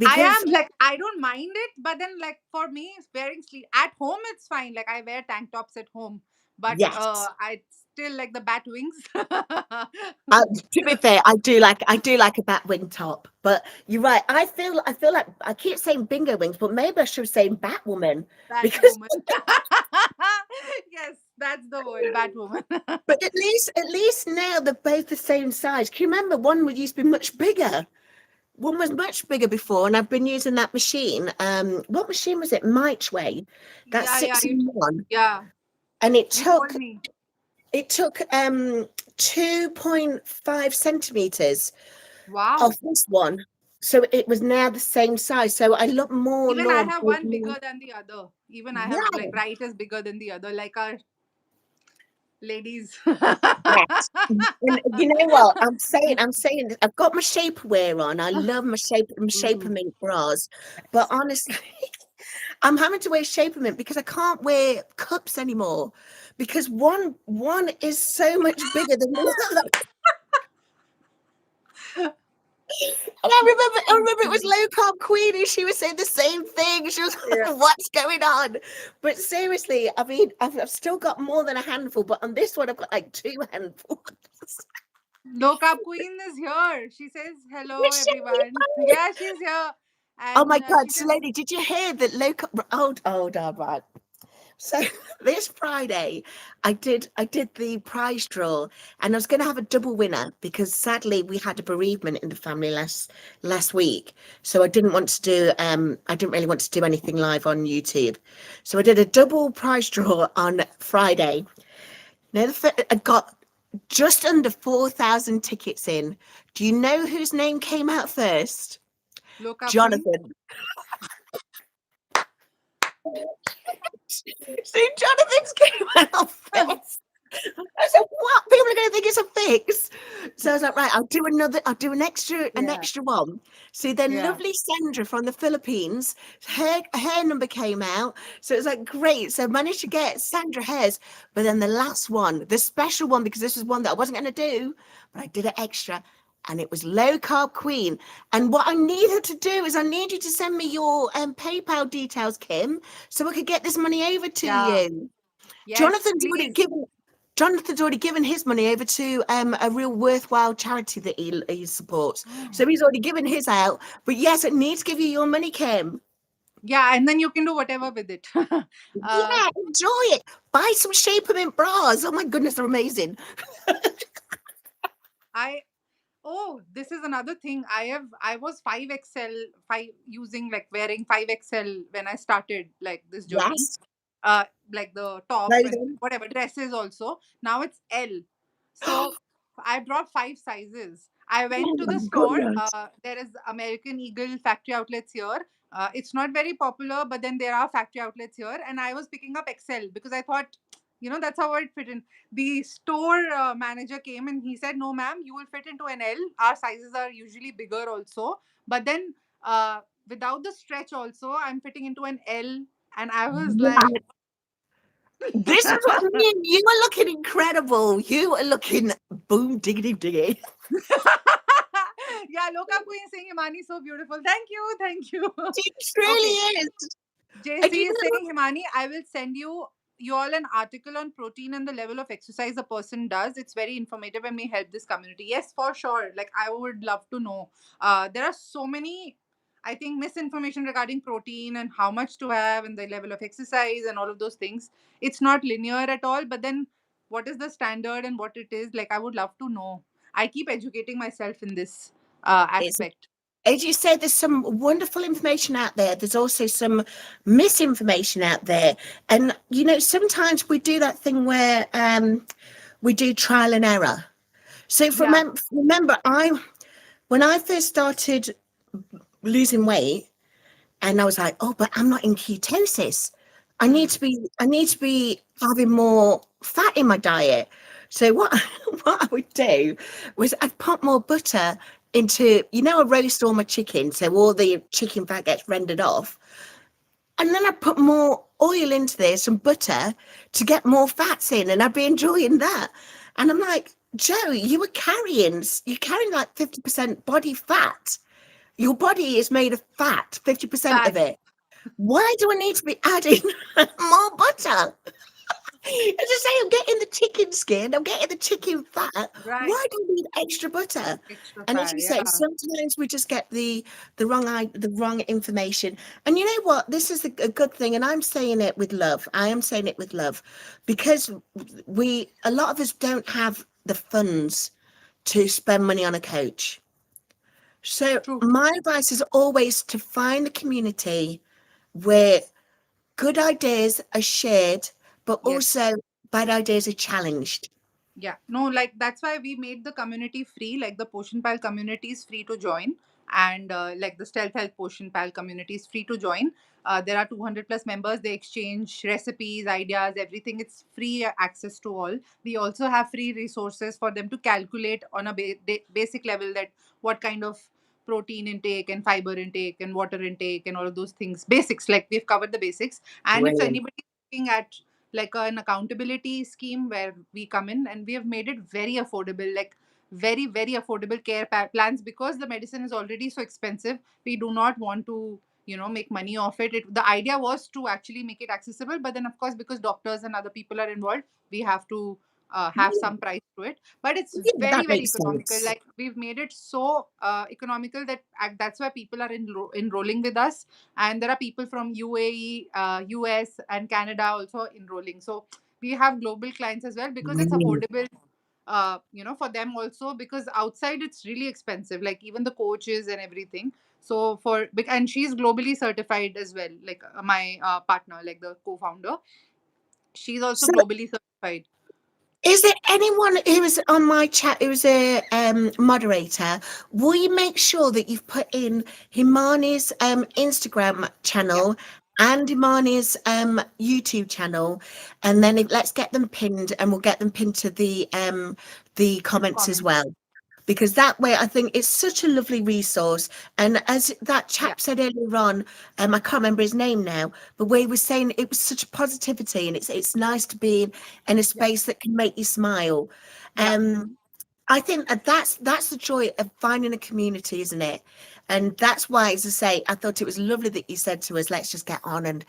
I because, am like I don't mind it, but then like for me, wearing sleeve at home it's fine. Like I wear tank tops at home, but yes, I still like the bat wings. to be fair, I do like a bat wing top, but you're right. I feel like I keep saying bingo wings, but maybe I should have said Batwoman because, Batwoman. Yes, that's the word, Batwoman. but at least now they're both the same size. Can you remember one would used to be much bigger? One was much bigger before, and I've been using that machine. What machine was it? Michway. That's Yeah, yeah, six in one, yeah. and You told me. it took 2.5 centimeters Wow. of this one, so it was now the same size. So I look more Even I normal. have one bigger than the other. Even I have Yeah, like right is bigger than the other, like our ladies. yes. And you know what? I'm saying this. I've got my shapewear on. I love my shaper Ooh. mink bras, but honestly, I'm having to wear shaper mink because I can't wear cups anymore because one is so much bigger than the other. And I remember it was low carb queen, and she was saying the same thing. She was Yeah. like, "What's going on?" But seriously, I mean, I've still got more than a handful, but on this one, I've got like two handfuls. Low Carb Queen is here. She says hello, Michelle, everyone. Yeah, she's here. oh And my God, she says, Saloni, did you hear that low carb? Oh, darn right. So this Friday, I did the prize draw, and I was going to have a double winner because sadly we had a bereavement in the family last week. So I didn't really want to do anything live on YouTube. So I did a double prize draw on Friday. Now I got just under 4,000 tickets in. Do you know whose name came out first? Low Carb Queen. Jonathan. So Jonathan's came out first. I said, "What? People are going to think it's a fix." So I was like, "Right, I'll do an Yeah. extra one." So then, Yeah. lovely Sandra from the Philippines, her number came out. So it was like great. So I managed to get Sandra hers, but then the last one, the special one, because this was one that I wasn't going to do, but I did it extra. And it was low carb queen. And what I need her to do is I need you to send me your PayPal details, Kim, so I could get this money over to Yeah. you. Yes, Jonathan's already please. given Jonathan's already given his money over to a real worthwhile charity that he supports. Oh. So he's already given his out. But yes, it needs to give you your money, Kim. Yeah, and then you can do whatever with it. uh, Yeah, enjoy it. Buy some Shape 'em in bras. Oh my goodness, they're amazing. I Oh, this is another thing. I was 5XL, five using like wearing 5XL when I started like this journey. Yes, Uh like the top and clothing. whatever dresses also. Now it's L. Oh So I brought 5 sizes. I went to my the store. goodness. There is American Eagle factory outlets here. It's not very popular, but then there are factory outlets here, and I was picking up XL because I thought, that's how it fit in. The store manager came and he said, "No, ma'am, you will fit into an L. Our sizes are usually bigger also, but then without the stretch also, I'm fitting into an L." And I was like, Yeah. This is what I mean. You are looking incredible. You are looking boom diggity diggy. yeah, Loka Queen saying Himani so beautiful. Thank you, thank you. It Okay, truly is. And JC you is know, saying, Himani, I will send you all an article on protein and the level of exercise a person does. It's very informative and may help this community. Yes, for sure. Like I would love to know. There are so many, I think, misinformation regarding protein and how much to have and the level of exercise and all of those things. It's not linear at all. But then, what is the standard and what it is? Like I would love to know. I keep educating myself in this it's aspect. as you said, there's some wonderful information out there. There's also some misinformation out there. And, you know, sometimes we do that thing where we do trial and error. So Yeah. remember, when I first started losing weight and I was like, oh, but I'm not in ketosis. I need to be having more fat in my diet. So what what I would do was I'd put more butter into, I roast all my chicken, so all the chicken fat gets rendered off. And then I'd put more oil into this and butter to get more fats in, and I'd be enjoying that. And I'm like, Joe, you're carrying like 50% body fat. Your body is made of fat, 50% of Fat. it. Why do I need to be adding more butter? As I say, I'm getting the chicken skin, I'm getting the chicken fat. Right. Why do we need extra butter? Extra And as fat. you say, Yeah. sometimes we just get the wrong information. And you know what? This is a good thing, and I'm saying it with love. I am saying it with love, because a lot of us don't have the funds to spend money on a coach. So True. my advice is always to find a community where good ideas are shared, but Yes. also bad ideas are challenged. Yeah, no, like that's why we made the community free. Like the Potion Pal community is free to join, and like the Stealth Health Potion Pal community is free to join. There are 200 plus members. They exchange recipes, ideas, everything. It's free access to all. We also have free resources for them to calculate on a basic level that what kind of protein intake and fiber intake and water intake and all of those things. Basics, like we've covered the basics. And if Brilliant. anybody is looking at like an accountability scheme where we come in, and we have made it very affordable, like very very affordable care plans, because the medicine is already so expensive. We do not want to make money off it. The idea was to actually make it accessible, but then of course because doctors and other people are involved, we have to have Yeah, some price to it, but it's yeah, very that very makes economical. sense. Like we've made it so economical that that's why people are enrolling with us. And there are people from UAE, US, and Canada also enrolling. So we have global clients as well, because it's Brilliant. affordable. For them also, because outside it's really expensive, like even the coaches and everything. So and she's globally certified as well, like my partner, like the co-founder, she's also So, globally certified. is there anyone who is on my chat who is a moderator? Will you make sure that you've put in Himani's Instagram Yeah, channel and Himani's YouTube channel, and then let's get them pinned, and we'll get them pinned to the comments as comment. well. Because that way I think it's such a lovely resource. And as that Yeah, chap said earlier on, I can't remember his name now, but where he was saying it was such a positivity, and it's nice to be in a yeah, space that can make you smile. yeah, I think that's the joy of finding a community, isn't it? And that's why, as I say, I thought it was lovely that you said to us, let's just get on and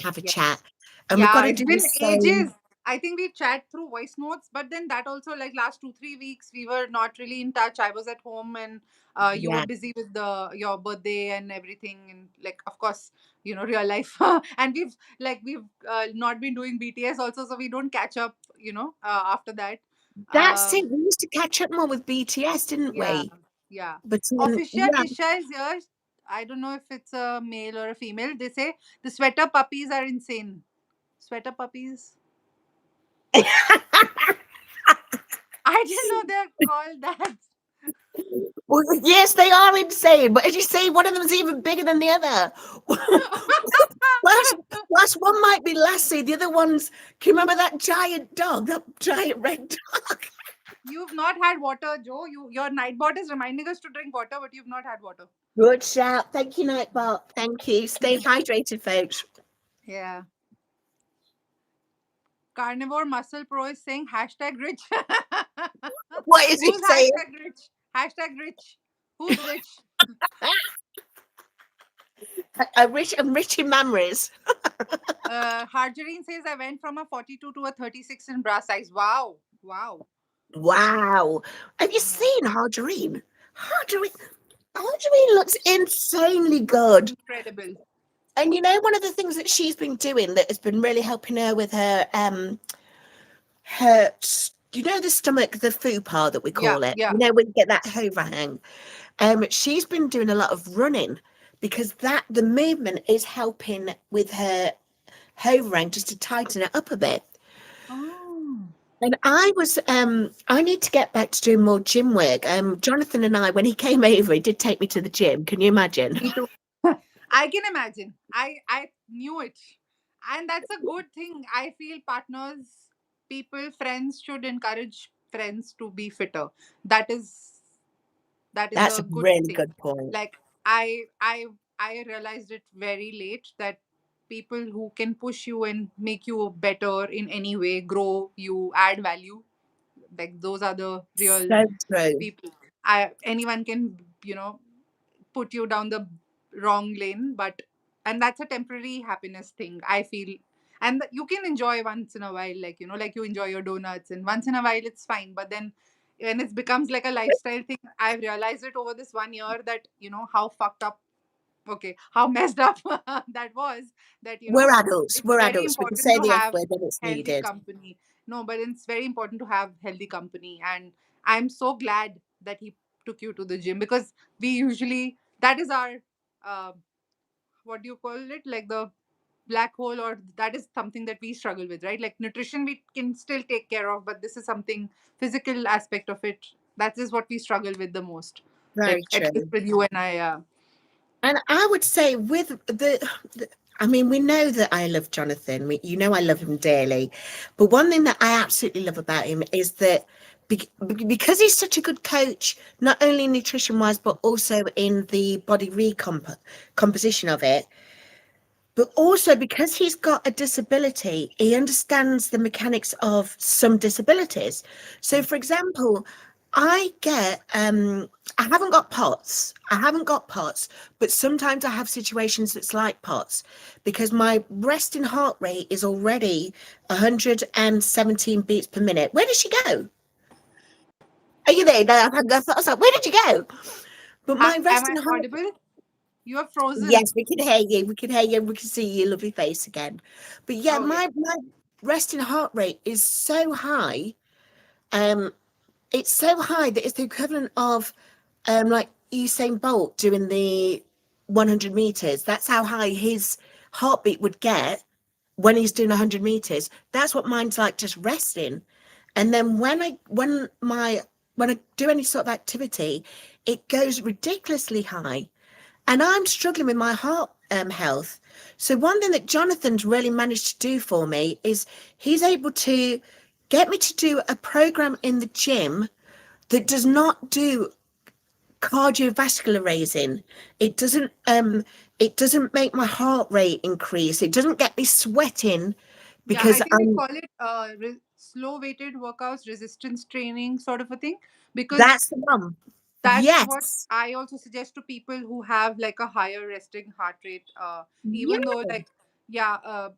have a yeah. chat. And we've got Yeah, to it's do the been same. ages. I think we chat through voice notes, but then that also, like last 2 3 weeks we were not really in touch. I was at home, and you were Yeah. busy with the your birthday and everything, and like of course real life. And we've not been doing BTS also, so we don't catch up. After that. That's it. Um, We used to catch up more with BTS, didn't yeah, we? yeah. But Official yeah, Tisha is here. I don't know if it's a male or a female. They say the sweater puppies are insane. Sweater puppies. I didn't know they're called that. well, yes, they are insane. But as you say, one of them's even bigger than the other. Plus, one might be Lassie, the other one's. Can you remember that giant dog, that giant red dog? You've not had water, Joe. Your nightbot is reminding us to drink water, but you've not had water. Good shout. Thank you, Nightbot. Thank you. Stay hydrated, folks. Yeah. Carnivore Muscle Pro is saying hashtag rich. What is he Who's saying? hashtag rich? Hashtag rich. Who's rich? I'm rich in memories. Harjareen says I went from a 42 to a 36 in bra size. Wow. Wow. Wow. Have you Yeah. seen Harjareen? Harjareen, Harjareen looks insanely good. Incredible. And one of the things that she's been doing that has been really helping her with her the stomach, the fupa that we Yeah. call it, Yeah. when you get that overhang. She's been doing a lot of running, because the movement is helping with her overhang, just to tighten it up a bit. Oh. And I need to get back to doing more gym work. Jonathan and I, when he came over, he did take me to the gym. Can you imagine? Me too. I can imagine. I knew it. And that's a good thing. I feel partners, people, friends should encourage friends to be fitter. That is that is That's a a good really thing. good point. Like I realized it very late that people who can push you and make you better in any way, grow you, add value, like those are the real So true. people. I anyone can, put you down the wrong lane, but and that's a temporary happiness thing, I feel. And you can enjoy once in a while, like, like you enjoy your donuts, and once in a while it's fine. But then when it becomes like a lifestyle thing, I've realized it over this 1 year that, how fucked up, okay, how messed up that was. That, We're adults. it's We're very adults. We can important say to the F have word when it's healthy needed. company. No, but it's very important to have healthy company. And I'm so glad that he took you to the gym, because we usually, that is our, uh, what do you call it, like the black hole, or that is something that we struggle with, right? Like nutrition we can still take care of, but this is something, physical aspect of it, that is what we struggle with the most. Like Very at least true. with you and I. And I would say with the I mean, we know that I love Jonathan. I love him dearly. But one thing that I absolutely love about him is that because he's such a good coach, not only nutrition wise, but also in the body composition of it, but also because he's got a disability, he understands the mechanics of some disabilities. So, for example, I haven't got POTS. I haven't got POTS, but sometimes I have situations that's like POTS because my resting heart rate is already 117 beats per minute. Where did she go? Are you there? No, I was like, where did you go? But my Am I resting heart, audible? You are frozen. yes, we can hear you. We can hear you. We can see your lovely face again. But yeah, Okay. my resting heart rate is so high. Um, it's so high that it's the equivalent of like Usain Bolt doing the 100 meters. That's how high his heartbeat would get when he's doing 100 meters. That's what mine's like, just resting. And then when I do any sort of activity, it goes ridiculously high. And I'm struggling with my heart health. So one thing that Jonathan's really managed to do for me is he's able to get me to do a program in the gym that does not do cardiovascular raising. It doesn't make my heart rate increase. It doesn't get me sweating Yeah, I because think they I'm call it slow weighted workouts, resistance training, sort of a thing, because that's the one. that's what Yes. I also suggest to people who have like a higher resting heart rate. Yeah. Even though, like, yeah,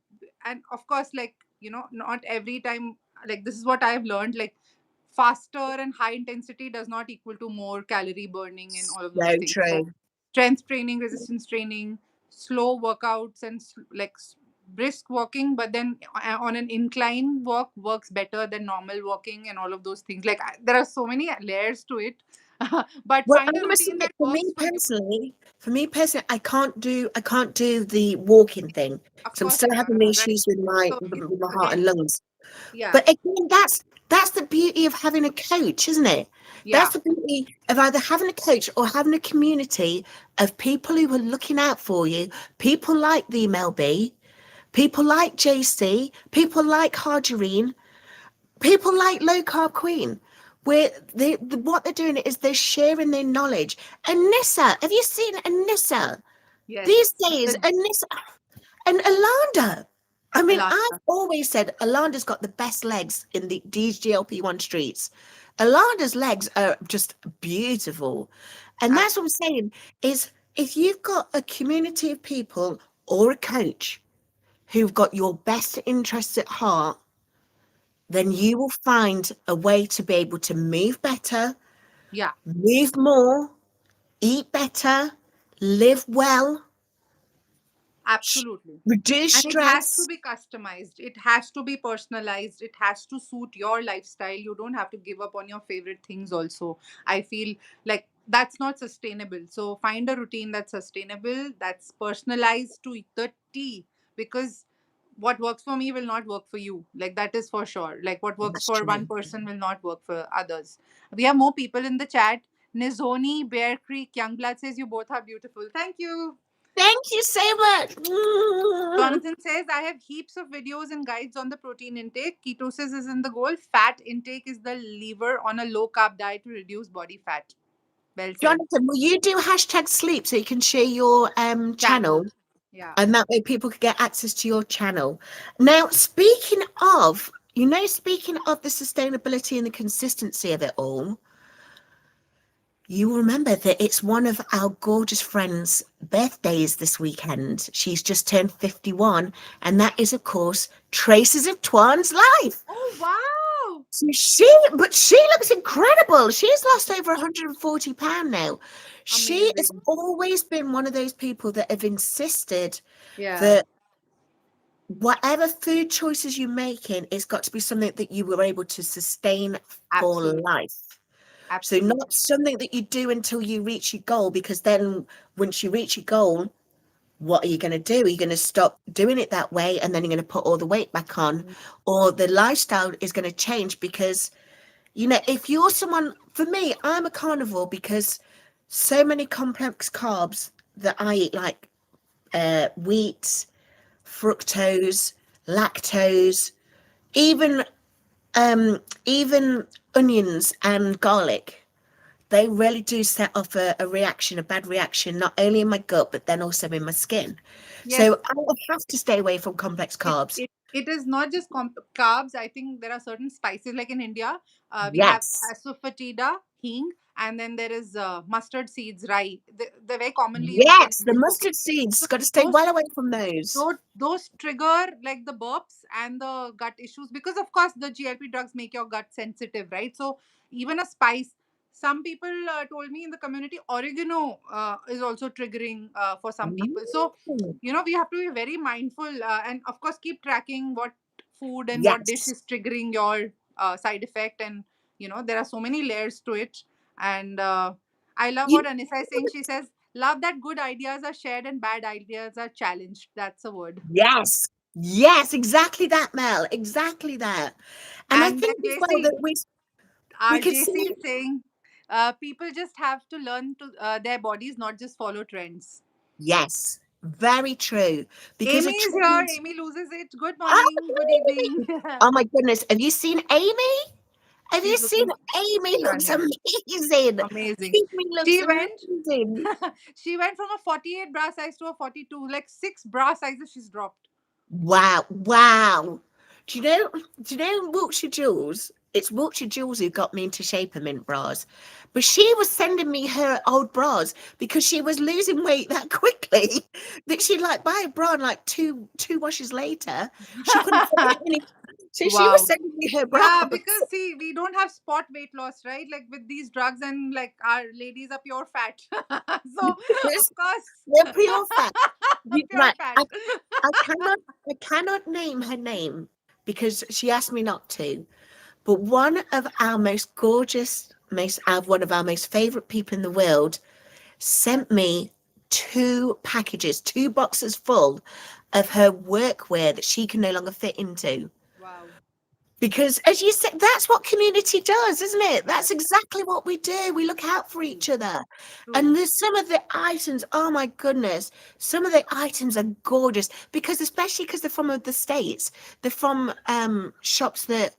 and of course, like, not every time, like, this is what I've learned, like, faster and high intensity does not equal to more calorie burning and all of those So things. So true. strength training, resistance training, slow workouts, and brisk walking, but then on an incline walk works better than normal walking, and all of those things. Like, there are so many layers to it. But Well, I find a must routine admit, that works for you. for me personally, I can't do the walking thing Of because I'm course, still yeah, having right. issues with So my heart again, and lungs. yeah, But again, that's the beauty of having a coach, isn't it? That's yeah, the beauty of either having a coach or having a community of people who are looking out for you. People like the MLB, people like JC, people like Hargerine, people like Low Carb Queen. Where what they're doing is they're sharing their knowledge. Anissa, have you seen Anissa? These yes. days, The Anissa and Alanda. I mean, I've Alana. always said Alanda's got the best legs in these GLP-1 streets. Alanda's legs are just beautiful. And that's what I'm saying is if you've got a community of people or a coach who've got your best interests at heart, then you will find a way to be able to move better, Yeah. move more, eat better, live well, Absolutely. reduce And it has to stress. be customized. It has to be personalized. It has to suit your lifestyle. You don't have to give up on your favorite things, also. I feel like that's not sustainable. So find a routine that's sustainable, that's personalized to the T, because what works for me will not work for you. Like, that is for sure. Like, what works That's for one true. person will not work for others. We have more people in the chat. Nizoni, Bear Creek, Youngblood says you both are beautiful. Thank you. Thank you so much. Mm. Jonathan says, I have heaps of videos and guides on the protein intake. Ketosis is in the goal. Fat intake is the lever on a low carb diet to reduce body fat. Well said. Jonathan, will you do hashtag sleep so you can share your Channel. channel? Yeah. And that way people could get access to your channel. Now, speaking of, speaking of the sustainability and the consistency of it all, you remember that it's one of our gorgeous friends' birthdays this weekend. She's just turned 51, and that is, of course, Traces of Twan's life. Oh, wow. So but she looks incredible. She's lost over 140 pounds now. She has Amazing. always been one of those people that have insisted Yeah. that whatever food choices you're making, it's got to be something that you were able to sustain for Absolutely. life. So Absolutely. not something that you do until you reach your goal, because then once you reach your goal, what are you going to do? Are you going to stop doing it that way and then you're going to put all the weight back on? Or the lifestyle is going to change because, if you're someone, for me, I'm a carnivore because so many complex carbs that I eat, like wheat, fructose, lactose, even even onions and garlic, they really do set off a bad reaction, not only in my gut, but then also in my skin. Yes. So I will have to stay away from complex it, carbs. it, it is not just carbs. I think there are certain spices like in India. We have Yes. asafoetida, hing, and then there is mustard seeds, rye. They're very commonly used in Yes, the Indian cooking. mustard seeds. So Got to stay those well away from those. those trigger like the burps and the gut issues, because of course the GLP drugs make your gut sensitive, right? So even a spice, some people told me in the community oregano is also triggering for some people. So Mm. we have to be very mindful, and of course keep tracking what food and what dish Yes. is triggering your side effect. And there are so many layers to it. And I love You what Anissa is saying. She says, love that good ideas are shared and bad ideas are challenged. That's a word. Yes. Yes, exactly that, Mel. Exactly that. And I And think then as well JC, that we our could JC see. is saying, people just have to learn to their bodies, not just follow trends. Yes, very true. Because Amy a is here. trend. Amy loses it. Good Oh, morning. Good evening. oh my goodness. Have you seen Amy? Have you She's seen looking Amy? Looks stunning. amazing. Amazing. Amy looks She went amazing. she went from a 48 bra size to a 42, like 6 bra sizes she's dropped. Wow. Wow. Do you know, Wiltshire Jules? It's Wiltshire Jules who got me into Shaper Mint bras. But she was sending me her old bras because she was losing weight that quickly that she'd like buy a bra and like two washes later, she couldn't find it any. So she was Wow. sending me her bras. Yeah, because see, we don't have spot weight loss, right? Like with these drugs, and like our ladies are pure fat. So of They're course, pure fat. pure Right. fat. I cannot name her name because she asked me not to. But one of our most gorgeous, one of our most favorite people in the world sent me 2 packages, 2 boxes full of her workwear that she can no longer fit into. Wow. Because as you said, that's what community does, isn't it? Yes. That's exactly what we do. We look out for True. each other. True. And there's some of the items, oh my goodness, some of the items are gorgeous because especially because they're from the States, they're from shops that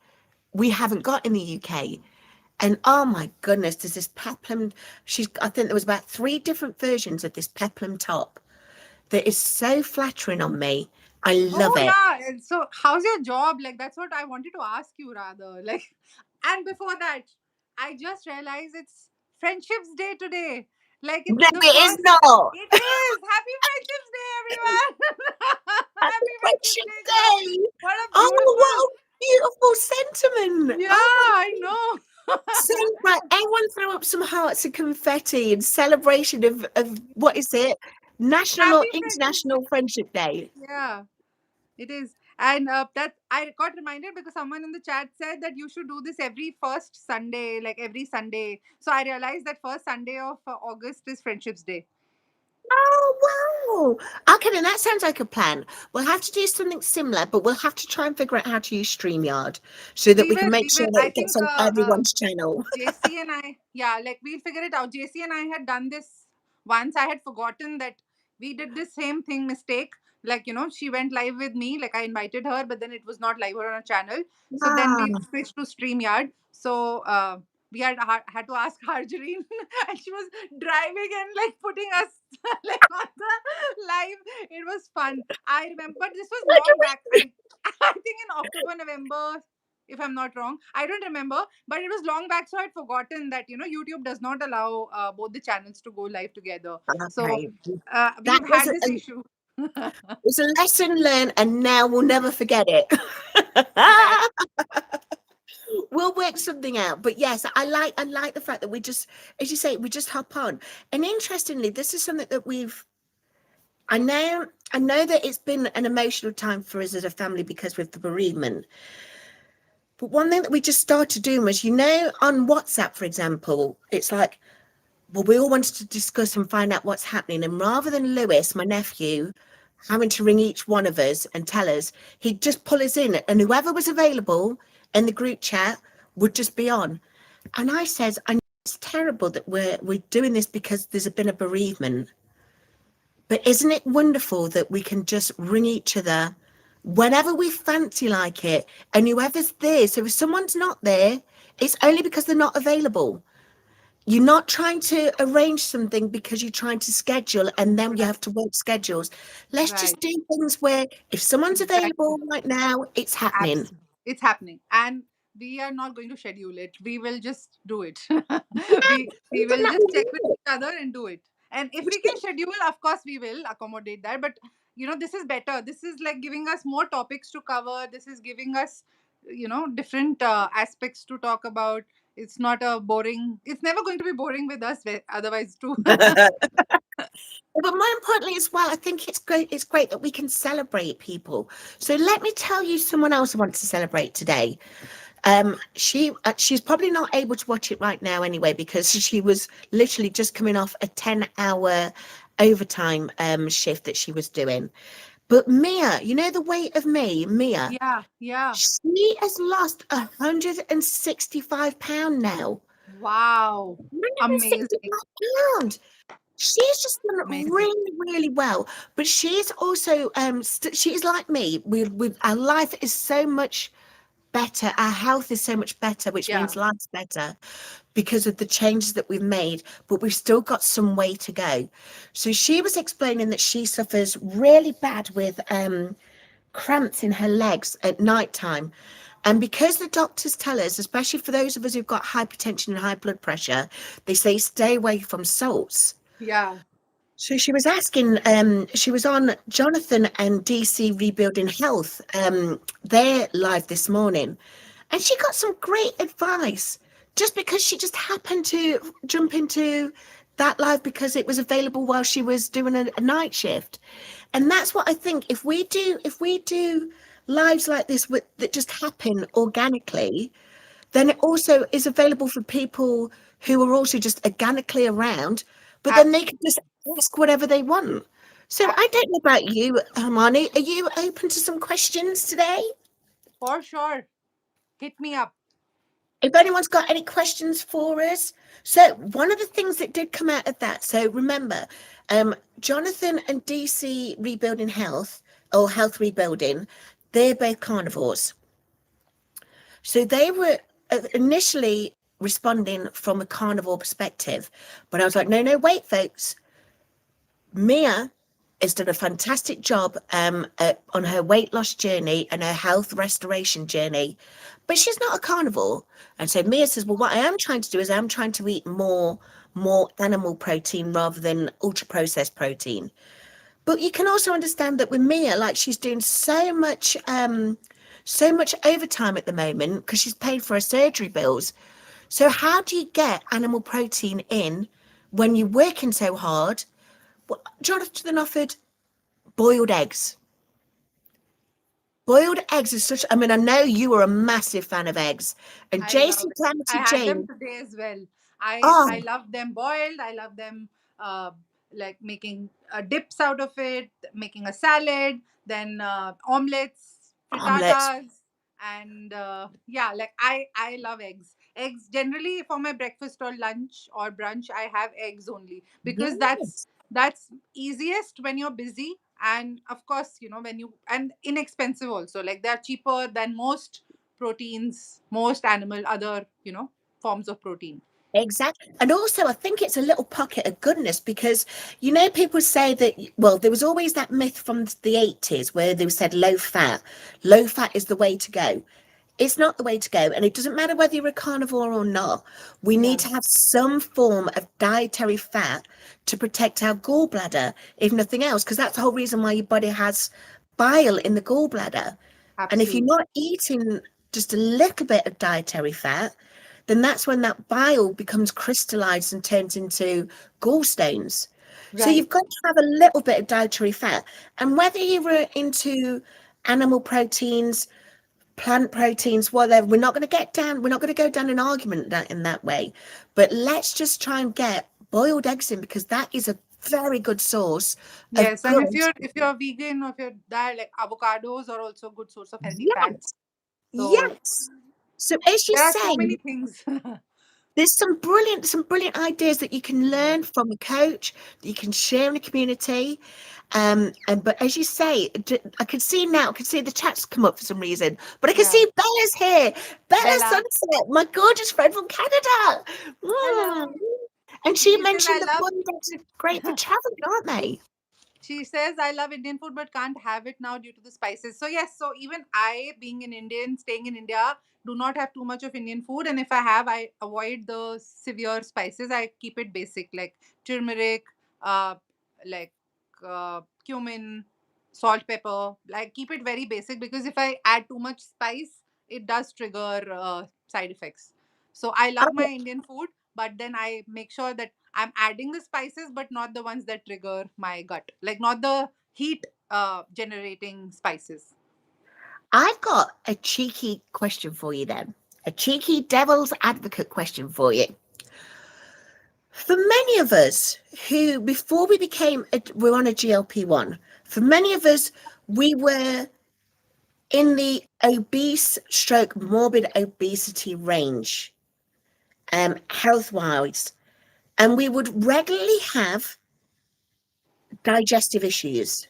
we haven't got in the UK. And oh my goodness, there's this peplum. I think there was about 3 different versions of this peplum top that is so flattering on me. I love Oh it. yeah. And so how's your job? Like that's what I wanted to ask you rather. Like, and before that, I just realized it's Friendships Day today. Like it's No, the it is first. not. It is. Happy Friendships Day, everyone. Happy Happy Friendships Friendship Day, girl. Day. What a Oh, beautiful. what a beautiful sentiment. Yeah, Oh my I goodness. know. So, right, everyone throw up some hearts and confetti in celebration of what is it? National or Happy Friendships Day. International Friendship Day. Yeah. It is. And that I got reminded because someone in the chat said that you should do this every first Sunday, like every Sunday. So I realized that first Sunday of August is Friendships Day. Oh, wow. Okay, then that sounds like a plan. We'll have to do something similar, but we'll have to try and figure out how to use StreamYard so that We we can will, make we sure will. that I it gets think on everyone's channel. JC and I, yeah, like we'll figure it out. JC and I had done this once. I had forgotten that we did this same thing mistake. Like, she went live with me. Like, I invited her, but then it was not live on a channel. So then we Ah, switched to StreamYard. So we had to ask Harjareen, and she was driving and like putting us like on the live. It was fun. I remember this was what do long back. we- I think in October, November, if I'm not wrong. I don't remember, but it was long back, so I'd forgotten that YouTube does not allow both the channels to go live together. So Okay, that we've was had this issue. was a lesson learned, and now we'll never forget it. Right. We'll work something out. But yes, I like the fact that we just, as you say, we just hop on. And interestingly, this is something that I know that it's been an emotional time for us as a family because with the bereavement. But one thing that we just started doing was, on WhatsApp, for example, it's like, well, we all wanted to discuss and find out what's happening. And rather than Lewis, my nephew, having to ring each one of us and tell us, he'd just pull us in, and whoever was available in the group chat would just be on. And I says, I know it's terrible that we're doing this because there's been a bereavement. But isn't it wonderful that we can just ring each other whenever we fancy like it, and whoever's there? So if someone's not there, it's only because they're not available. You're not trying to arrange something because you're trying to schedule and then you Right. have to work schedules. Let's Right. just do things where if someone's Exactly. available right now, it's happening. Absolutely. It's happening. And we are not going to schedule it. We will just do it. we Even will that just we check with do each other and do it. And if we can it. schedule, of course we will accommodate that. But this is better. This is like giving us more topics to cover. This is giving us, different aspects to talk about. It's not a boring, it's never going to be boring with us otherwise too. But more importantly as well, I think it's great. It's great that we can celebrate people. So let me tell you someone else I want to celebrate today. She's probably not able to watch it right now anyway because she was literally just coming off a 10-hour overtime shift that she was doing. But Mia, the weight of Mia, Yeah, yeah. she has lost 165 pounds now. Wow. Amazing. 165 pounds. She's just done Amazing. really, really well. But she's also she's like me. We our life is so much better. Our health is so much better, which Yeah. means life's better because of the changes that we've made, but we've still got some way to go. So she was explaining that she suffers really bad with cramps in her legs at night time. And because the doctors tell us, especially for those of us who've got hypertension and high blood pressure, they say stay away from salts. Yeah. So she was asking, she was on Jonathan and DC Rebuilding Health. They're live this morning. And she got some great advice just because she just happened to jump into that live because it was available while she was doing a night shift. And that's what I think. If we do lives like this that just happen organically, then it also is available for people who are also just organically around, but then they can Absolutely. just ask whatever they want. So I don't know about you, Hermione. Are you open to some questions today? For sure. Hit me up. If anyone's got any questions for us. So one of the things that did come out of that, so remember, Jonathan and DC Rebuilding Health or Health Rebuilding, they're both carnivores. So they were initially responding from a carnivore perspective, but I was like, no, no, wait, folks. Mia has done a fantastic job on her weight loss journey and her health restoration journey, but she's not a carnivore. And so Mia says, well, what I am trying to do is I'm trying to eat more animal protein rather than ultra processed protein. But you can also understand that with Mia, like she's doing so much overtime at the moment because she's paid for her surgery bills. So how do you get animal protein in when you're working so hard? Well, Jonathan offered boiled eggs. Boiled eggs is such. I mean, I know you are a massive fan of eggs, and I love Jason it. I Calamity had them Jane. today as well. I Oh, love them boiled. I love them uh, like making dips out of it, making a salad, then omelets, omelets. frittatas, and yeah, like I love eggs. Eggs generally for my breakfast or lunch or brunch. I have eggs only because that's Yes. that's easiest when you're busy, and of course, when you, and inexpensive also. Like they're cheaper than most proteins, most animal other, forms of protein. Exactly. And also, I think it's a little pocket of goodness because, people say that, well, there was always that myth from the 80s where they said low fat is the way to go. It's not the way to go. And it doesn't matter whether you're a carnivore or not. We need Yeah. to have some form of dietary fat to protect our gallbladder, if nothing else, because that's the whole reason why your body has bile in the gallbladder. And if you're Absolutely. not eating just a little bit of dietary fat, then that's when that bile becomes crystallized and turns into gallstones. So Right. you've got to have a little bit of dietary fat. And whether you're into animal proteins, plant proteins, whatever, we're not going to go down an argument in that way. But let's just try and get boiled eggs in because that is a very good source of Yes, and if good. you're vegan, or if you're diet, like avocados are also a good source of healthy fats. Yes, So yes. So as you there are so say, many things. there's some brilliant ideas that you can learn from a coach that you can share in the community. And but as you say, I can see now, I can see the chats come up for some reason, but I can Yeah. see Bella's here. Bella Bella. Sunset, my gorgeous friend from Canada. Mm. Hello. And she She says mentioned I the bun decks are great for love traveling, aren't they? She says, I love Indian food but can't have it now due to the spices. So, yes, so even I, being an Indian, staying in India, do not have too much of Indian food. And if I have, I avoid the severe spices. I keep it basic, like turmeric, uh, like cumin, salt, pepper. Like, keep it very basic, because if I add too much spice, it does trigger side effects. So, I love my Oh, Indian food, but then I make sure that I'm adding the spices, but not the ones that trigger my gut, like not the heat generating spices. I've got a cheeky question for you then. A cheeky devil's advocate question for you. For many of us who, before we're on a GLP-1, for many of us, we were in the obese stroke morbid obesity range, health wise, and we would regularly have digestive issues.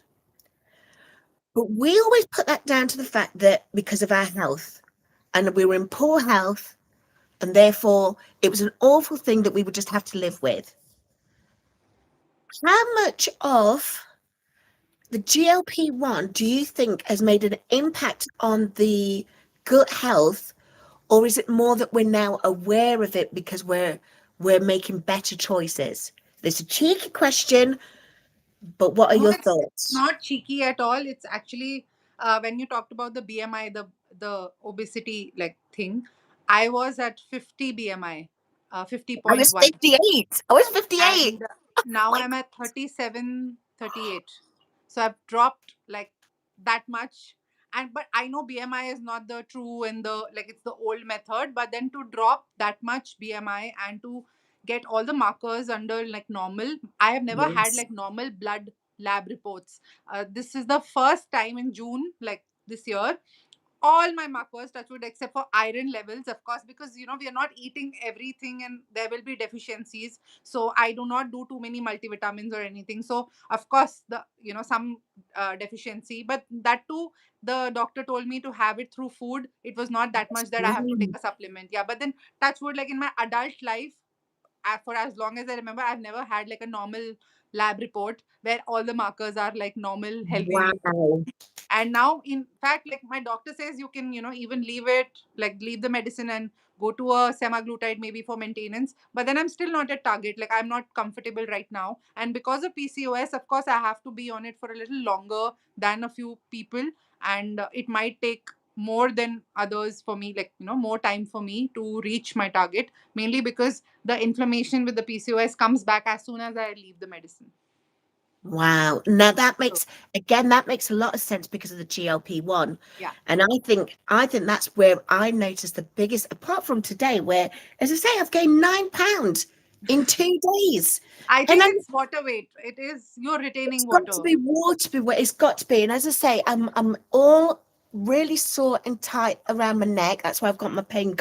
But we always put that down to the fact that because of our health, and we were in poor health, and therefore it was an awful thing that we would just have to live with. How much of the GLP-1 do you think has made an impact on the gut health, or is it more that we're now aware of it because we're making better choices? It's a cheeky question, but what are No, your it's thoughts? not cheeky at all. It's actually, when you talked about the BMI, the obesity like thing, I was at 50 BMI, I was 50.1. 58. I was 58. And now Like, I'm at 37, 38. So I've dropped like that much. And but I know BMI is not the true, and the like, it's the old method, but then to drop that much BMI and to get all the markers under like normal, I have never had yes. like normal blood lab reports. This is the first time in June, like this year, all my markers touch wood except for iron levels, of course, because we are not eating everything and there will be deficiencies. So I do not do too many multivitamins or anything. So of course, the some deficiency, but that too, the doctor told me to have it through food. It was not that much that I have to take a supplement. Yeah, but then touch wood, like in my adult life, for as long as I remember, I've never had like a normal lab report where all the markers are like normal, healthy. Wow. And now, in fact, like my doctor says, you can even leave it, like leave the medicine and go to a semaglutide maybe for maintenance. But then I'm still not at target, like I'm not comfortable right now, and because of PCOS, of course, I have to be on it for a little longer than a few people. And it might take more than others for me, like more time for me to reach my target, mainly because the inflammation with the PCOS comes back as soon as I leave the medicine. Wow. Now So that makes a lot of sense because of the GLP-1. yeah, And I think that's where I noticed the biggest, apart from today, where, as I say, I've gained 9 pounds in 2 days. I And think it's water weight. It is, you're it's retaining got to water. be water, it's got to be. And as I say, I'm all really sore and tight around my neck. That's why I've got my pain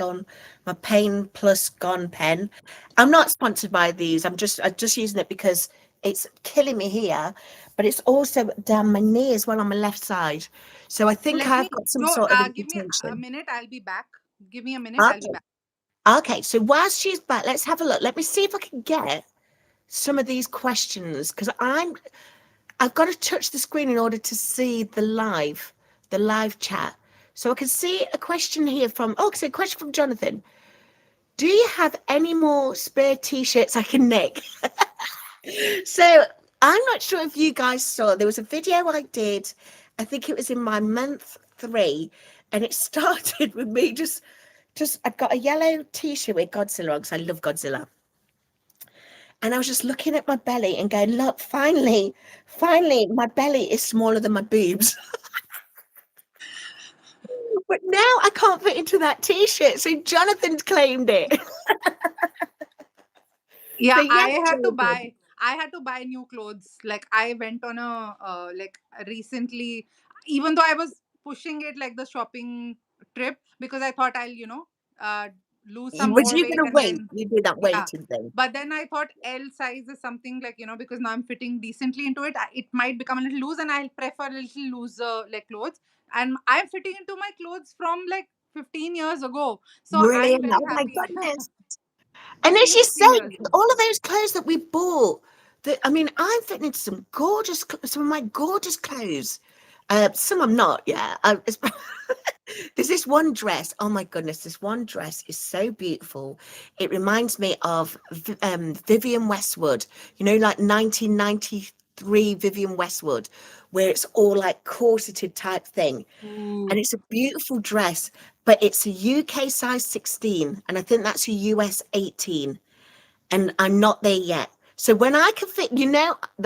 plus gone pen. I'm not sponsored by these. I'm just using it because It's killing me here, but it's also down my knee as well on my left side. So I think Let me, I've got some bro, sort of give me a irritation. minute. I'll be back. Give me a minute. I'll be Okay. back. Okay. So whilst she's back, let's have a look. Let me see if I can get some of these questions because I've got to touch the screen in order to see the live chat. So I can see a question here from, oh, it's a question from Jonathan. Do you have any more spare t-shirts I can nick? So I'm not sure if you guys saw, there was a video I did, I think it was in my month 3, and it started with me just I've got a yellow t-shirt with Godzilla on because I love Godzilla. And I was just looking at my belly and going, look, finally, my belly is smaller than my boobs. But now I can't fit into that t-shirt. So Jonathan's claimed it. So Yeah, yes, Jonathan. I had to buy new clothes. Like I went on a like recently, even though I was pushing it like the shopping trip because I thought I'll, uh lose some Was more you weight gonna and wait? then You do that yeah. waiting thing. But then I thought L size is something like, because now I'm fitting decently into it, it might become a little loose and I'll prefer a little looser like clothes. And I'm fitting into my clothes from like 15 years ago. So I'm Brilliant. very Oh my happy. goodness. And as Fifteen, you 16 said, years. all of those clothes that we bought, that I mean, I'm fitting into some gorgeous, some of my gorgeous clothes. Some I'm not, yeah. There's this one dress. Oh my goodness, this one dress is so beautiful. It reminds me of Vivian Westwood, like 1993 Vivian Westwood, where it's all like corseted type thing. And Ooh. it's a beautiful dress, but it's a UK size 16, and I think that's a US 18, and I'm not there yet. So when I can fit,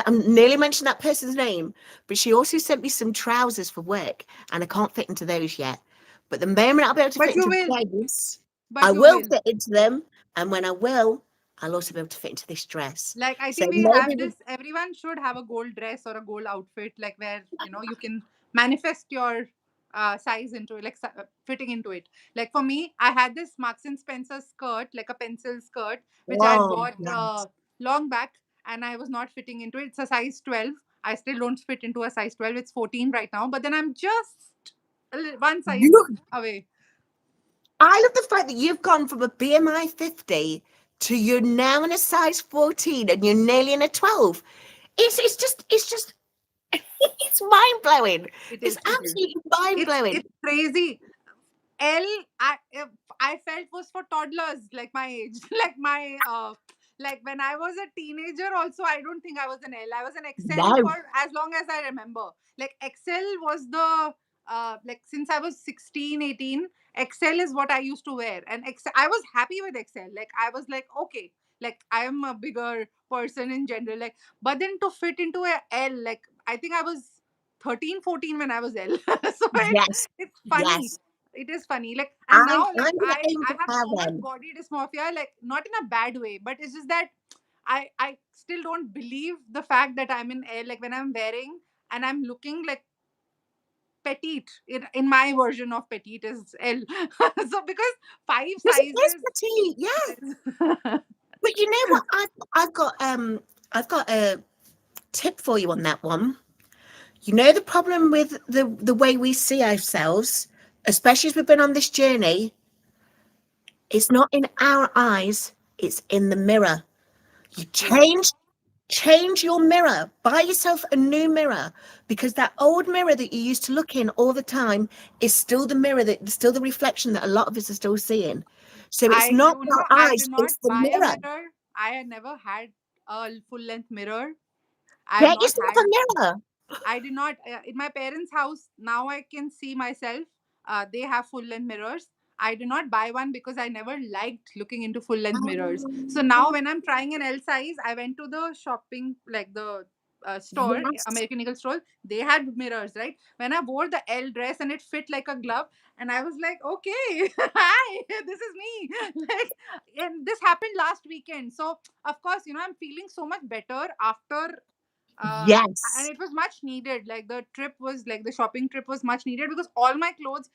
I'm nearly mentioned that person's name, but she also sent me some trousers for work, and I can't fit into those yet. But the moment I'll be able to But fit you into will. those, I But you will will. fit into them, and when I will, I'll also be able to fit into this dress. Like I So think we maybe have this. Everyone should have a gold dress or a gold outfit, like where you can manifest your size into it, like fitting into it. Like for me, I had this Marks and Spencer skirt, like a pencil skirt, which I had oh, bought yes, long back, and I was not fitting into it. It's a size 12. I still don't fit into a size 12. It's 14 right now, but then I'm just one size you away. I love the fact that you've gone from a BMI 50 to you're now in a size 14 and you're nearly in a 12. It's just it's mind blowing. It It's is. It is. absolutely mind blowing. It's crazy. L I felt was for toddlers like my age, like my like when I was a teenager. Also, I don't think I was an L. I was an XL No. for as long as I remember. Like XL was the like since I was 16, 18. XL is what I used to wear, and I was happy with XL. Like I was like, okay, like I am a bigger person in general. Like, but then to fit into a L, like I think I was 13, 14 when I was L. So Yes. it's funny. Yes. It is funny. Like, and I'm now like I'm gonna aim I to have have so much them. body dysmorphia, like not in a bad way, but it's just that I still don't believe the fact that I'm in air, like when I'm wearing and I'm looking like petite. In my version of petite is L. So because five Because it is sizes petite, yeah. is But you know what? I've got a tip for you on that one. You know the problem with the way we see ourselves, especially as we've been on this journey, it's not in our eyes, it's in the mirror. You true. change your mirror. Buy yourself a new mirror because that old mirror that you used to look in all the time is still the mirror that still the reflection that a lot of us are still seeing. So it's I not do our not. I eyes, did not it's the buy a mirror. mirror. I had never had a full length mirror. I have Get not yourself a had. mirror. I did not in my parents' house. Now I can see myself. They have full length mirrors. I did not buy one because I never liked looking into full length mirrors. So now when I'm trying an L size, I went to the shopping like the store, Yes. American Eagle store. They had mirrors, right? When I wore the L dress and it fit like a glove, and I was like, okay, hi, this is me. Like, and this happened last weekend. So of course, I'm feeling so much better after uh and Yes. it was much needed. Like the shopping trip was much needed because all my clothes,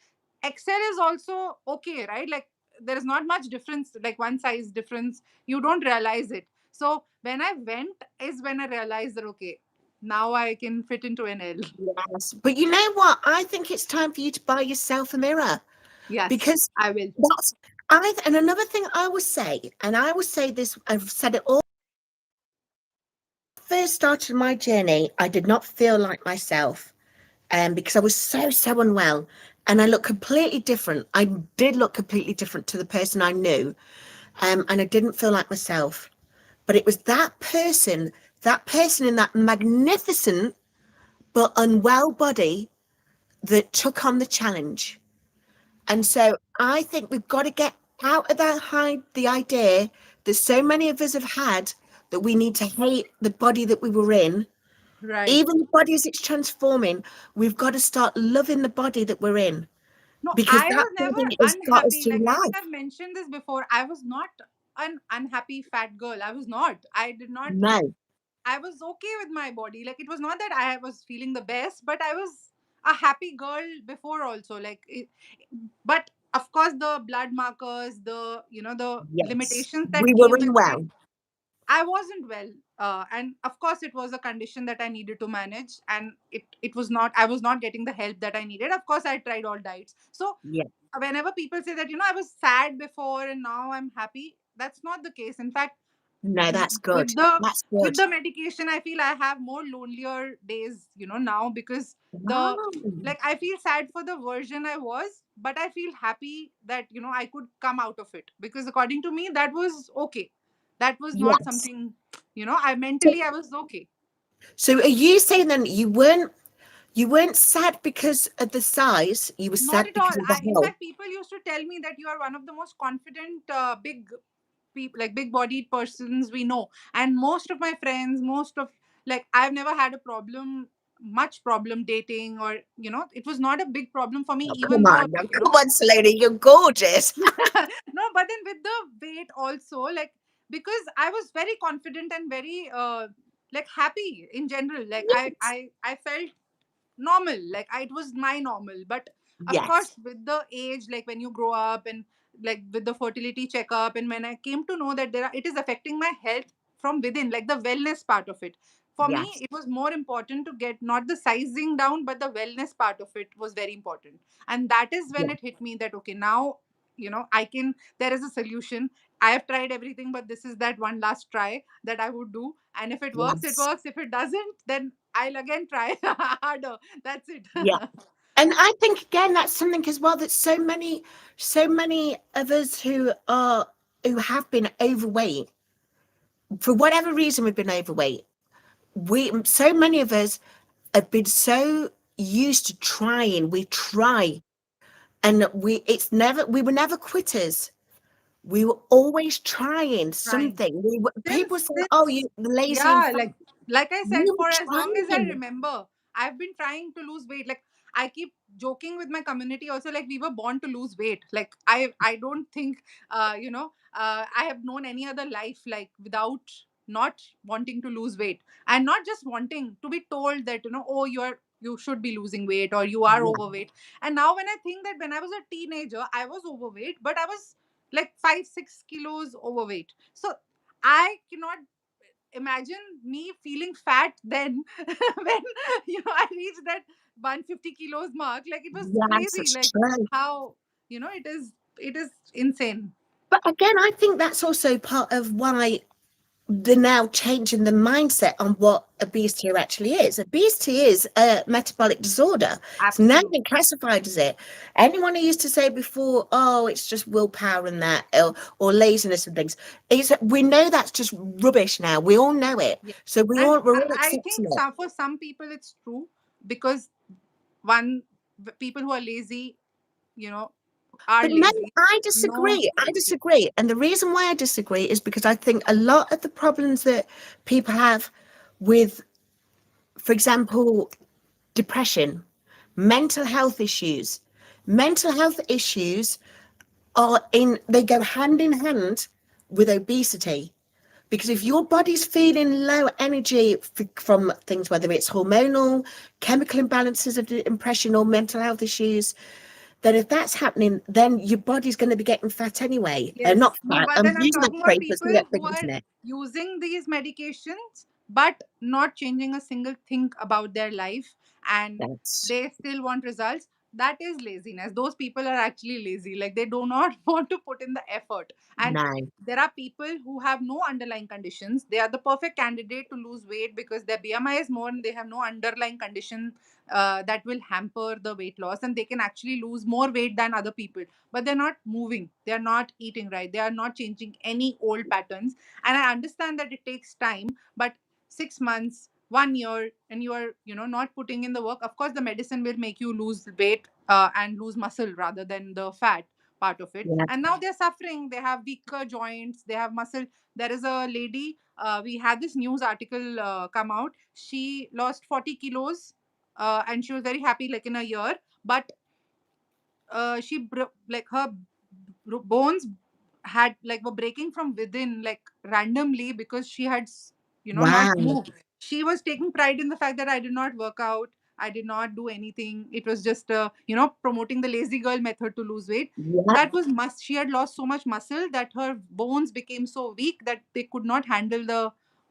XL is also okay, right? Like there is not much difference, like one size difference, you don't realize it. So when I went is when I realized that okay, now I can fit into an L. Yes. But you know what? I think it's time for you to buy yourself a mirror, Yes, because I will. that's and another thing I will say, and I will say this, I've said it all. First started my journey, I did not feel like myself, because I was so unwell, and I looked completely different. I did look completely different to the person I knew, and I didn't feel like myself. But it was that person in that magnificent but unwell body that took on the challenge. And so I think we've got to get out of the idea that so many of us have had, that we need to hate the body that we were in. Right. Even the body as it's transforming, we've got to start loving the body that we're in, No, because I that was never body has got us unhappy. through Like I think life. I've mentioned this before. I was not an unhappy fat girl. I was not. I did not. No, I was okay with my body. Like it was not that I was feeling the best, but I was a happy girl before also. But of course, the blood markers, the yes, limitations we that were came with it, unwell. I wasn't well, and of course, it was a condition that I needed to manage, and it was not. I was not getting the help that I needed. Of course, I tried all diets. So Yeah, whenever people say that I was sad before and now I'm happy, that's not the case. In fact, no, that's good. with the That's with good. the medication, I feel I have more lonelier days now, because the Wow. like I feel sad for the version I was, but I feel happy that I could come out of it, because according to me that was okay. That was not Yes. something, I So, mentally I was okay. so are you saying then you weren't sad because of the size, you were Not sad at all. because of the In health? fact, people used to tell me that you are one of the most confident, big people, like big bodied persons we know. And most of my friends, I've never had a much problem dating, or it was not a big problem for me, Oh, even come though on, now, come on, Saloni, you're gorgeous. no, but then with the weight also, because I was very confident and very happy in general. Like I Yes, I I felt normal, it was my normal. But of yes, course, with the age, like when you grow up, and like with the fertility checkup, and when I came to know that it is affecting my health from within, like the wellness part of it, for me yes, it was more important to get not the sizing down, but the wellness part of it was very important. And that is when yes, it hit me that okay, now I can there is a solution. I have tried everything, but this is that one last try that I would do, and if it works, it yes, works. If it doesn't, then I'll again try harder. That's it. yeah. And I think again that's something as well, that so many of us who have been overweight, for whatever reason we've been overweight, so many of us have been so used to trying. We try, and we were never quitters. We were always trying Trying. something. People since say, "Oh, since you lazy and yeah, fat." like I said, We were for as long as I trying. remember, I've been trying to lose weight. Like I keep joking with my community also, like we were born to lose weight. Like I don't think I have known any other life like without not wanting to lose weight, and not just wanting to be told that oh, you should be losing weight, or you are Yeah, overweight. And now when I think that when I was a teenager I was overweight, but I was like 5-6 kilos overweight. So I cannot imagine me feeling fat then when I reached that 150 kilos mark. Like it was yes, crazy. it's Like true. how it is insane. But again, I think that's also part of why they're now changing the mindset on what obesity actually is. Obesity is a metabolic disorder. It's now Absolutely. been classified as it. Anyone who used to say before, "Oh, it's just willpower and that," or laziness and things, we know that's just rubbish now. We all know it. Yeah. So And we're all I accepting think it. for some people it's true, because one people who are lazy, you know, are But no, lazy. I No. disagree. I disagree. And the reason why I disagree is because I think a lot of the problems that people have with, for example, depression, mental health issues they go hand in hand with obesity. Because if your body's feeling low energy from things, whether it's hormonal, chemical imbalances of depression, or mental health issues, then if that's happening, then your body's going to be getting fat anyway. Yes. Not No, fat. but I'm then I'm using that talking about phrase, but it's going people to get who big, are isn't it? using these medications but not changing a single thing about their life, and That's they still want results. That is laziness. Those people are actually lazy. Like they do not want to put in the effort. And no. there are people who have no underlying conditions. They are the perfect candidate to lose weight because their BMI is more and they have no underlying condition that will hamper the weight loss, and they can actually lose more weight than other people, but they're not moving, they're not eating right, they are not changing any old patterns. And I understand that it takes time, but 6 months, 1 year, and you are, not putting in the work, of course the medicine will make you lose weight and lose muscle rather than the fat part of it. Yeah. And now they're suffering, they have weaker joints, they have muscle. There is a lady, we had this news article come out. She lost 40 kilos, and she was very happy, like in a year. But like her bones had like were breaking from within, like randomly, because she had not Wow. moved. She was taking pride in the fact that I did not work out, I did not do anything. It was just promoting the lazy girl method to lose weight. Yeah. That was she had lost so much muscle that her bones became so weak that they could not handle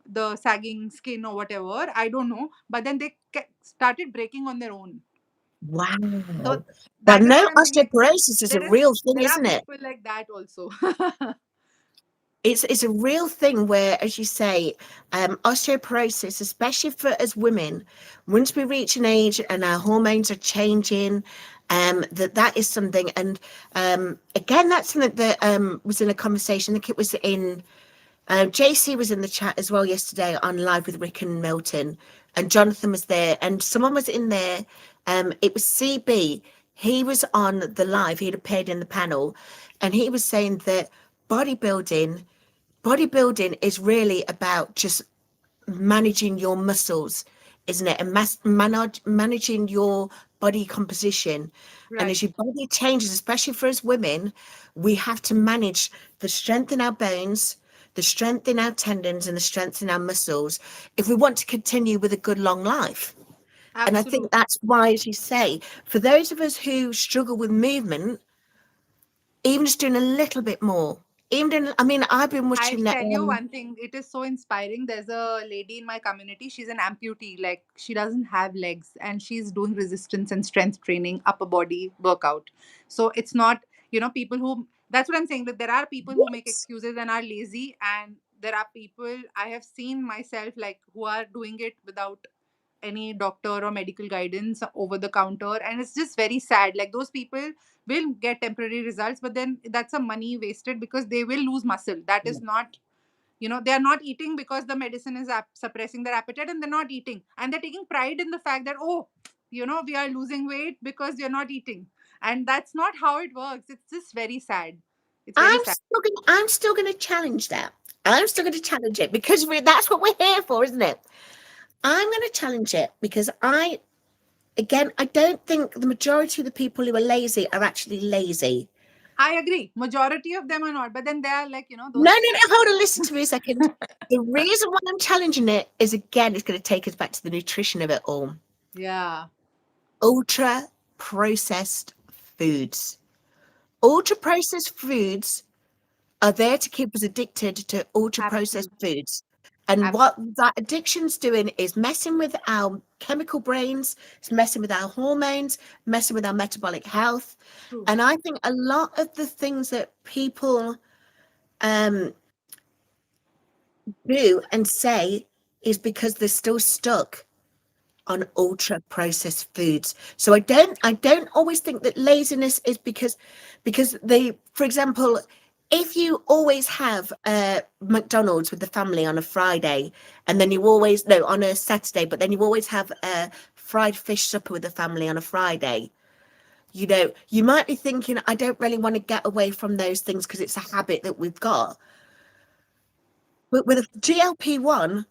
the sagging skin or whatever, I don't know, but then they started breaking on their own. So Wow. Well, that is no, what I'm saying. Like osteoporosis is a there is real thing, there are isn't it? people like that also. It's a real thing where, as you say, osteoporosis, especially for us women, once we reach an age and our hormones are changing, that is something. And again, that's something that was in a conversation. I think it was in JC was in the chat as well yesterday on Live with Rick and Milton, and Jonathan was there, and someone was in there. It was CB. He was on the live. He'd appeared in the panel, and he was saying that bodybuilding bodybuilding is really about just managing your muscles, isn't it? And managing your body composition. And Right. as your body changes, especially for us women, we have to manage the strength in our bones, the strength in our tendons, and the strength in our muscles if we want to continue with a good long life. And I think Absolutely. that's why, as you say, for those of us who struggle with movement, even just doing a little bit more, even doing, I mean, I've been I'll watching that. tell you one thing. It is so inspiring. There's a lady in my community. She's an amputee. Like she doesn't have legs, and she's doing resistance and strength training, upper body workout. So it's not, people who. That's what I'm saying. That there are people who make Yes. excuses and are lazy, and there are people I have seen myself like who are doing it without any doctor or medical guidance, over the counter, and it's just very sad. Like those people will get temporary results, but then that's a money wasted because they will lose muscle. That is not, they are not eating because the medicine is suppressing their appetite, and they're not eating, and they're taking pride in the fact that, oh, we are losing weight because we are not eating. And that's not how it works. It's just very sad. It's very sad. I'm still gonna challenge that. I'm still gonna challenge it because that's what we're here for, isn't it? I'm gonna challenge it because I don't think the majority of the people who are lazy are actually lazy. I agree, majority of them are not, but then they are like, No, those. no, no, hold on, listen to me a second. The reason why I'm challenging it is, again, it's going to take us back to the nutrition of it all. Yeah. Ultra processed foods. Ultra processed foods are there to keep us addicted to ultra processed Absolutely. foods. And what Absolutely that addiction's doing is messing with our chemical brains, it's messing with our hormones, messing with our metabolic health. true. And I think a lot of the things that people um, do and say is because they're still stuck on ultra processed foods. So I don't always think that laziness is because they, for example, if you always have McDonald's with the family on a Friday, and then you always no on a Saturday, but then you always have a fried fish supper with the family on a Friday. You might be thinking, I don't really want to get away from those things because it's a habit that we've got. But with a GLP-1,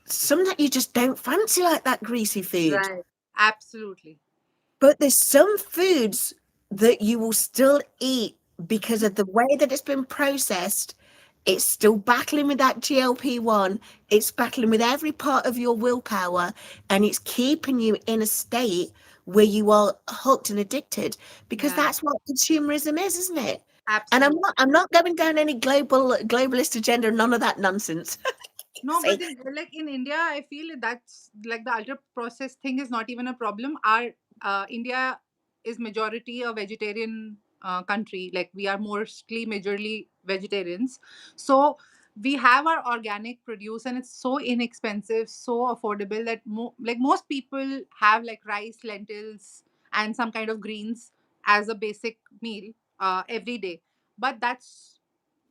sometimes you just don't fancy like that greasy food. Right. Absolutely. But there's some foods that you will still eat because of the way that it's been processed. It's still battling with that GLP-1. It's battling with every part of your willpower, and it's keeping you in a state where you are hooked and addicted, because Yeah, that's what consumerism is, isn't it? And absolutely. I'm not going down any globalist agenda, none of that nonsense. No, but See, then, like in India, I feel that's like the ultra processed thing is not even a problem. Our India is majority a vegetarian country. Like we are mostly majorly vegetarians, so we have our organic produce, and it's so inexpensive, so affordable that like most people have like rice, lentils, and some kind of greens as a basic meal every day. But that's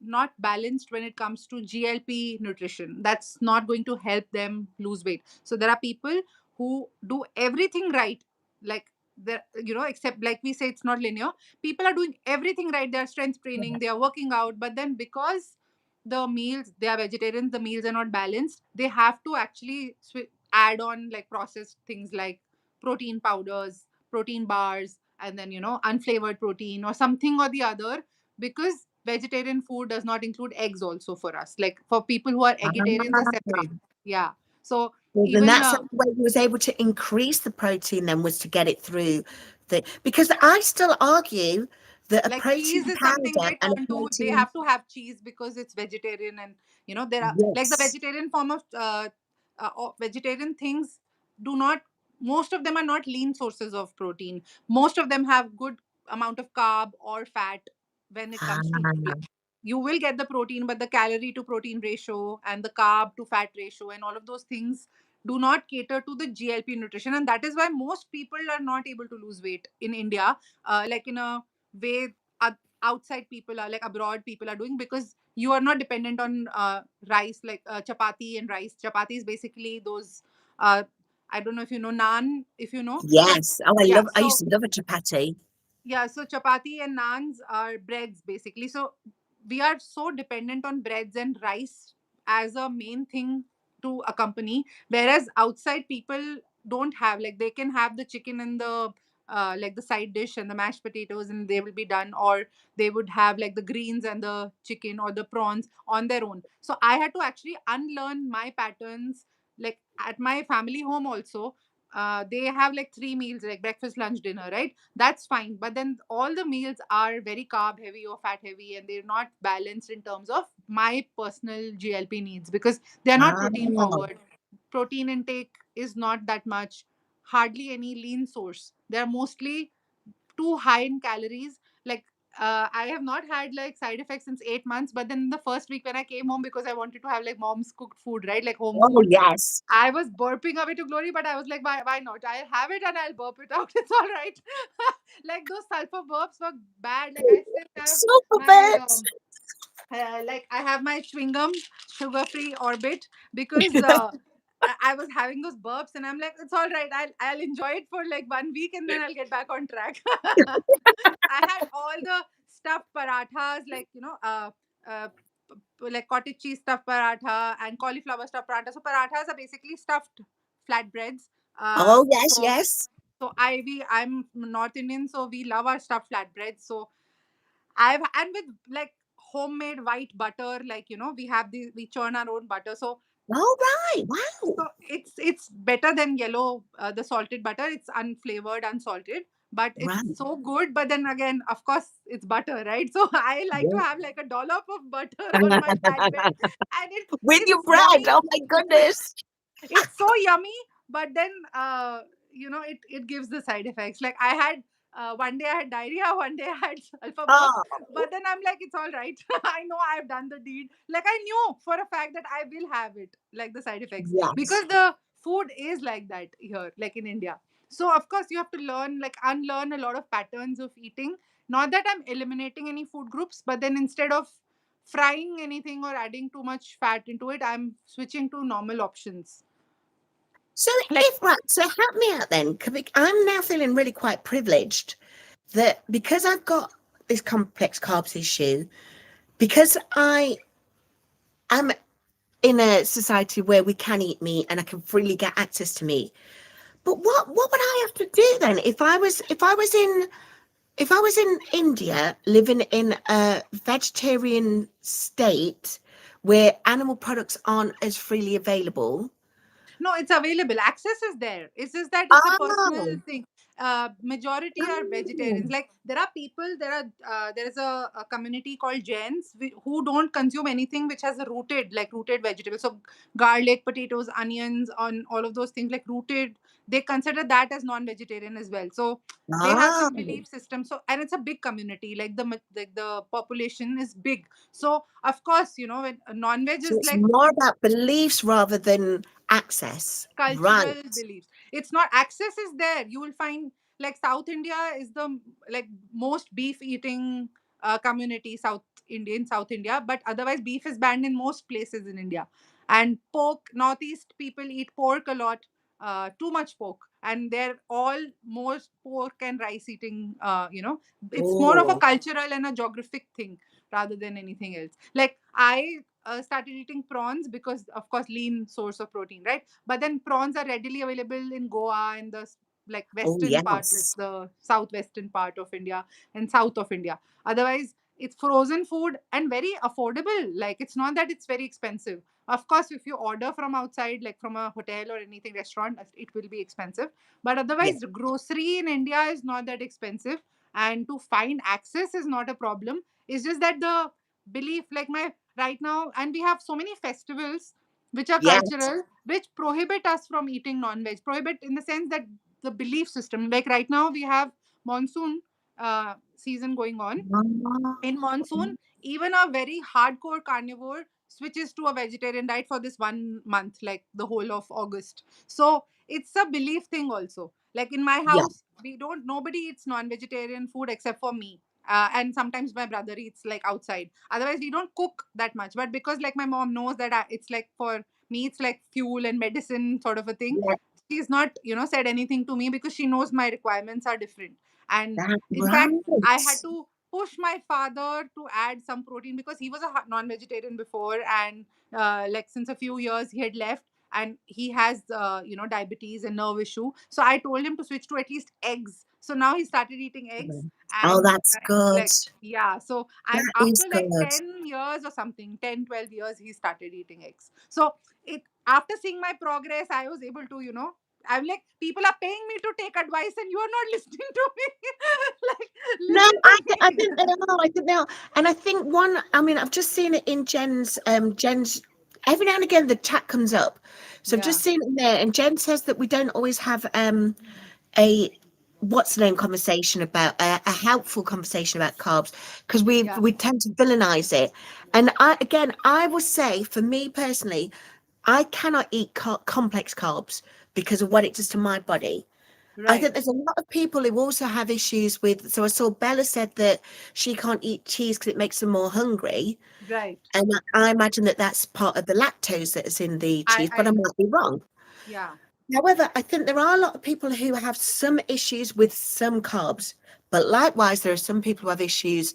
not balanced when it comes to GLP nutrition. That's not going to help them lose weight. So there are people who do everything right, like there, except like we say it's not linear. People are doing everything right. They're strength training, they are working out, but then because the meals they are vegetarians, the meals are not balanced. They have to actually add on like processed things like protein powders, protein bars, and then unflavored protein or something or the other, because vegetarian food does not include eggs also for us. Like for people who are vegetarians are separate. Yeah. So well, then even that's the way he was able to increase the protein, then, was to get it through the, because I still argue that a like cheese protein is something powder they and a turn to. They protein, have to have cheese because it's vegetarian, and there are like the yes, vegetarian form of vegetarian things do not, most of them are not lean sources of protein. Most of them have good amount of carb or fat. When it comes to, ah, you will get the protein, but the calorie to protein ratio and the carb to fat ratio and all of those things do not cater to the GLP nutrition. And that is why most people are not able to lose weight in India, like in a way outside people are, like abroad people are doing, because you are not dependent on rice, like chapati and rice. Chapati is basically those, uh, I don't know if you know naan, if you know. So yes. Oh, yeah, I used so to love a chapati. yeah, so chapati and naans are breads basically. So we are so dependent on breads and rice as a main thing to accompany. Whereas outside people don't have, like they can have the chicken and the like the side dish and the mashed potatoes and they will be done, or they would have like the greens and the chicken or the prawns on their own. So I had to actually unlearn my patterns. Like at my family home also, they have like three meals, like breakfast, lunch, dinner, right? That's fine, but then all the meals are very carb heavy or fat heavy, and they're not balanced in terms of my personal GLP needs, because they're not Ah, protein forward. Protein intake is not that much, hardly any lean source. They're mostly too high in calories. Like I have not had like side effects since 8 months, but then the first week when I came home, because I wanted to have like mom's cooked food, right, like home oh, food, yes. I was burping away to glory, but I was like, why not? I'll have it and I'll burp it out. It's all right. Like those sulfur burps were bad. Like I still have Super my bits. like I have my chewing gum sugar free orbit, because I was having those burps and I'm like, it's all right. I'll enjoy it for like 1 week and then I'll get back on track. I had all the stuffed parathas, like uh, like cottage cheese stuffed paratha and cauliflower stuffed paratha. So parathas are basically stuffed flatbreads. Uh, Oh, yes, so yes. I'm North Indian, so we love our stuffed flatbreads. So I've, and with like homemade white butter, like we have we churn our own butter. So All right. Wow. it's better than yellow, the salted butter. It's unflavored, unsalted, but it's Right. so good. But then again, of course, it's butter, right? So I like to Yeah. have like a dollop of butter on my flatbread, and With it's your bread. yummy. Oh, my goodness. It's so yummy, but then it gives the side effects. Like I had one day I had diarrhea, one day I had sulfur burps, Oh, but then I'm like, it's all right. I know I've done the deed. Like I knew for a fact that I will have it, like the side effects, yes. because the food is like that here, like in India. So of course you have to learn, like unlearn a lot of patterns of eating. Not that I'm eliminating any food groups, but then instead of frying anything or adding too much fat into it, I'm switching to normal options. So Like right, so help me out then. I'm now feeling really quite privileged that because I've got this complex carbs issue, because I am in a society where we can eat meat and I can freely get access to meat. But what would I have to do then if I was in India living in a vegetarian state where animal products aren't as freely available? No, it's available. Access is there. It's just that it's a personal Oh, thing. Majority are oh, vegetarians. Like there are people, there is a community called Jains who don't consume anything which has a rooted vegetables. So garlic, potatoes, onions, on all of those things like rooted. They consider that as non-vegetarian as well. So they have this oh. belief system. So and it's a big community. Like the population is big. So of course, when non-veg So is it's like more about beliefs rather than access. Right. cultural beliefs. It's not, access is there. You will find like South India is the like most beef eating community, South India, but otherwise beef is banned in most places in India. And pork, Northeast people eat pork a lot, too much pork, and they're all most pork and rice eating. It's more of a Oh, cultural and a geographic thing rather than anything else. Like I started eating prawns because of course lean source of protein, right? But then prawns are readily available in Goa and the like oh western part, like yes. the southwestern part of India and south of India. Otherwise it's frozen food and very affordable. Like it's not that it's very expensive. Of course if you order from outside, like from a hotel or anything restaurant, it will be expensive. But Yeah. otherwise the grocery in India is not that expensive, and to find access is not a problem. It's just that the belief, like my right now, and we have so many festivals which are Yes. cultural, which prohibit us from eating non-veg. Prohibit in the sense that the belief system, like right now we have monsoon season going on. Ah, In monsoon, even a very hardcore carnivore switches to a vegetarian diet for this 1 month, like the whole of August. So it's a belief thing also. Like in my yeah. house, we don't, nobody eats non-vegetarian food except for me. And sometimes my brother eats like outside. Otherwise, we don't cook that much. But because like my mom knows that it's like for me, it's like fuel and medicine sort of a thing. Yeah. She's not, said anything to me because she knows my requirements are different. And That's in fact, I had right. to push my father to add some protein because he was a non-vegetarian before, and like since a few years he had left, and he has diabetes and nerve issue. So I told him to switch to at least eggs. So now he started eating eggs, Oh, and that's good. like yeah. So and That is after like good. 10 years or something, 10, 12 years, he started eating eggs. So it after seeing my progress, I was able to I'm like, people are paying me to take advice and you are not listening to me. Like, No, listen to I me. think they are. I think they are. And I think I mean, I've just seen it in Jen's, every now and again the chat comes up. So I've just Yeah, seen it there. And Jen says that we don't always have a what's the name conversation about a helpful conversation about carbs because yeah, we tend to villainize it. And I will say for me personally, I cannot eat complex carbs because of what it does to my body. I right, think there's a lot of people who also have issues with. So I saw Bella said that she can't eat cheese because it makes them more hungry, right. and I imagine that that's part of the lactose that is in the cheese, but I I might be wrong. Yeah, However, I think there are a lot of people who have some issues with some carbs, but likewise, there are some people who have issues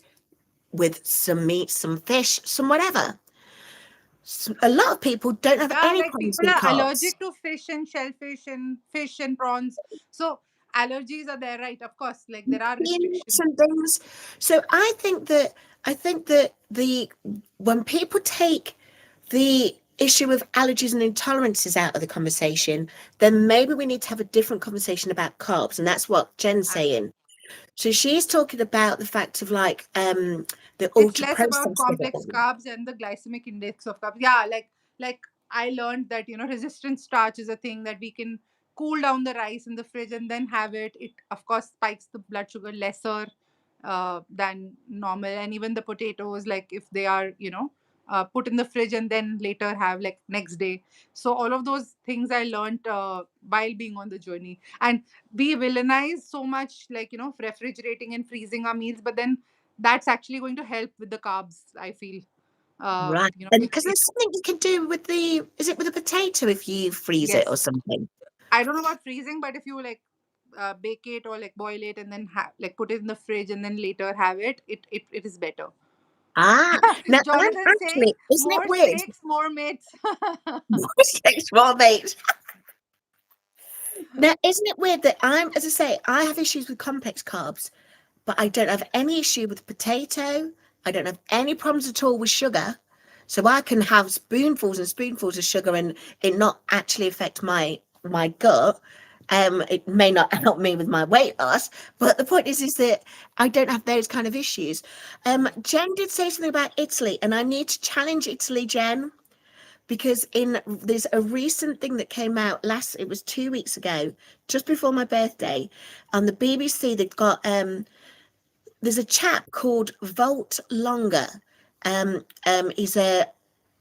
with some meat, some fish, some whatever. A lot of people don't have yeah. any Like problems people with are carbs. allergic to fish and shellfish and fish and prawns. So allergies are there, right? Of course, like there are Nuts restrictions. and things. So I think that the when people take the issue of allergies and intolerances out of the conversation, then maybe we need to have a different conversation about carbs, and that's what Jen's saying. So she's talking about the fact of like the It's ultra less about processed complex everything. carbs and the glycemic index of carbs. Yeah, like I learned that resistant starch is a thing that we can cool down the rice in the fridge and then have it. It of course spikes the blood sugar lesser than normal, and even the potatoes, like if they are put in the fridge and then later have like next day. So all of those things I learned while being on the journey. And we villainize so much, like refrigerating and freezing our meals, but then that's actually going to help with the carbs, I feel. Right. And because If there's something you can do with is it with a potato if you freeze it yes, or something? I don't know about freezing, but if you like bake it or like boil it and then like put it in the fridge and then later have it is better. Ah, now I'm Jonathan saying actually, isn't it more weird? steaks, more meats. Well, mate. Now, isn't it weird that as I say, I have issues with complex carbs, but I don't have any issue with potato. I don't have any problems at all with sugar. So I can have spoonfuls and spoonfuls of sugar and it not actually affect my gut. It may not help me with my weight loss, but the point is that I don't have those kind of issues. Jen did say something about Italy, and I need to challenge Italy, Jen, because there's a recent thing that came out it was 2 weeks ago, just before my birthday, on the BBC. They've got there's a chap called Volt Longer. He's a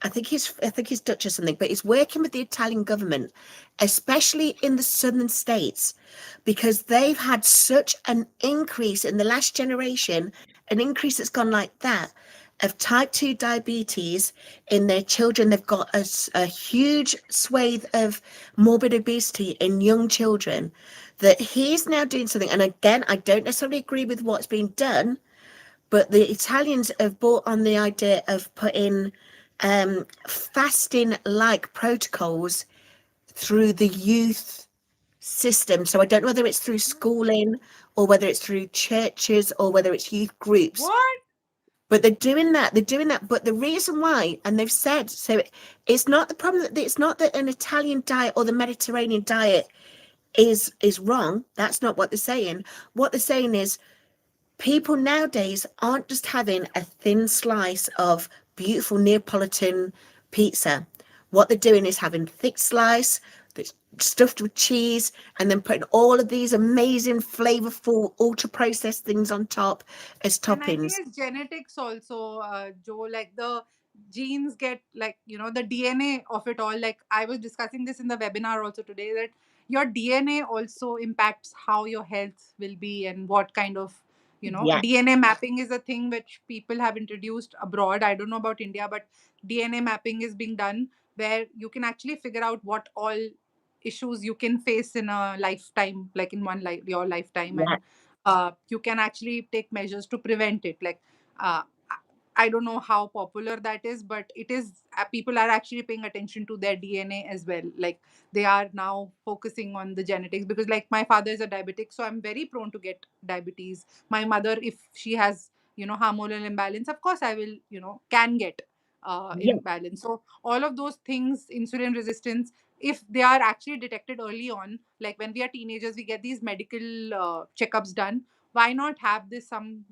I think he's Dutch or something, but he's working with the Italian government, especially in the southern states, because they've had such an increase in the last generation, an increase that's gone like that, of type 2 diabetes in their children. They've got a huge swathe of morbid obesity in young children, that he's now doing something. And again, I don't necessarily agree with what's being done, but the Italians have brought on the idea of putting fasting like protocols through the youth system. So I don't know whether it's through schooling or whether it's through churches or whether it's youth groups. What? But they're doing that. They're doing that. But the reason why, and they've said, so it's not the problem that it's not that an Italian diet or the Mediterranean diet is wrong. That's not what they're saying. What they're saying is people nowadays aren't just having a thin slice of beautiful Neapolitan pizza. What they're doing is having thick slice that's stuffed with cheese and then putting all of these amazing flavorful ultra processed things on top as And I think toppings. it's genetics also, Joe. Like the genes get, like, the DNA of it all. Like I was discussing this in the webinar also today, that your DNA also impacts how your health will be and what kind of, Yeah, DNA mapping is a thing which people have introduced abroad. I don't know about India, but DNA mapping is being done where you can actually figure out what all issues you can face in a lifetime, like in your lifetime, yeah, and you can actually take measures to prevent it. Like, uh, I don't know how popular that is, but it is. People are actually paying attention to their DNA as well. Like they are now focusing on the genetics, because, like, my father is a diabetic, so I'm very prone to get diabetes. My mother, if she has, hormonal imbalance, of course I will, can get yeah, imbalance. So all of those things, insulin resistance, if they are actually detected early on, like when we are teenagers, we get these medical checkups done. Why not have this some,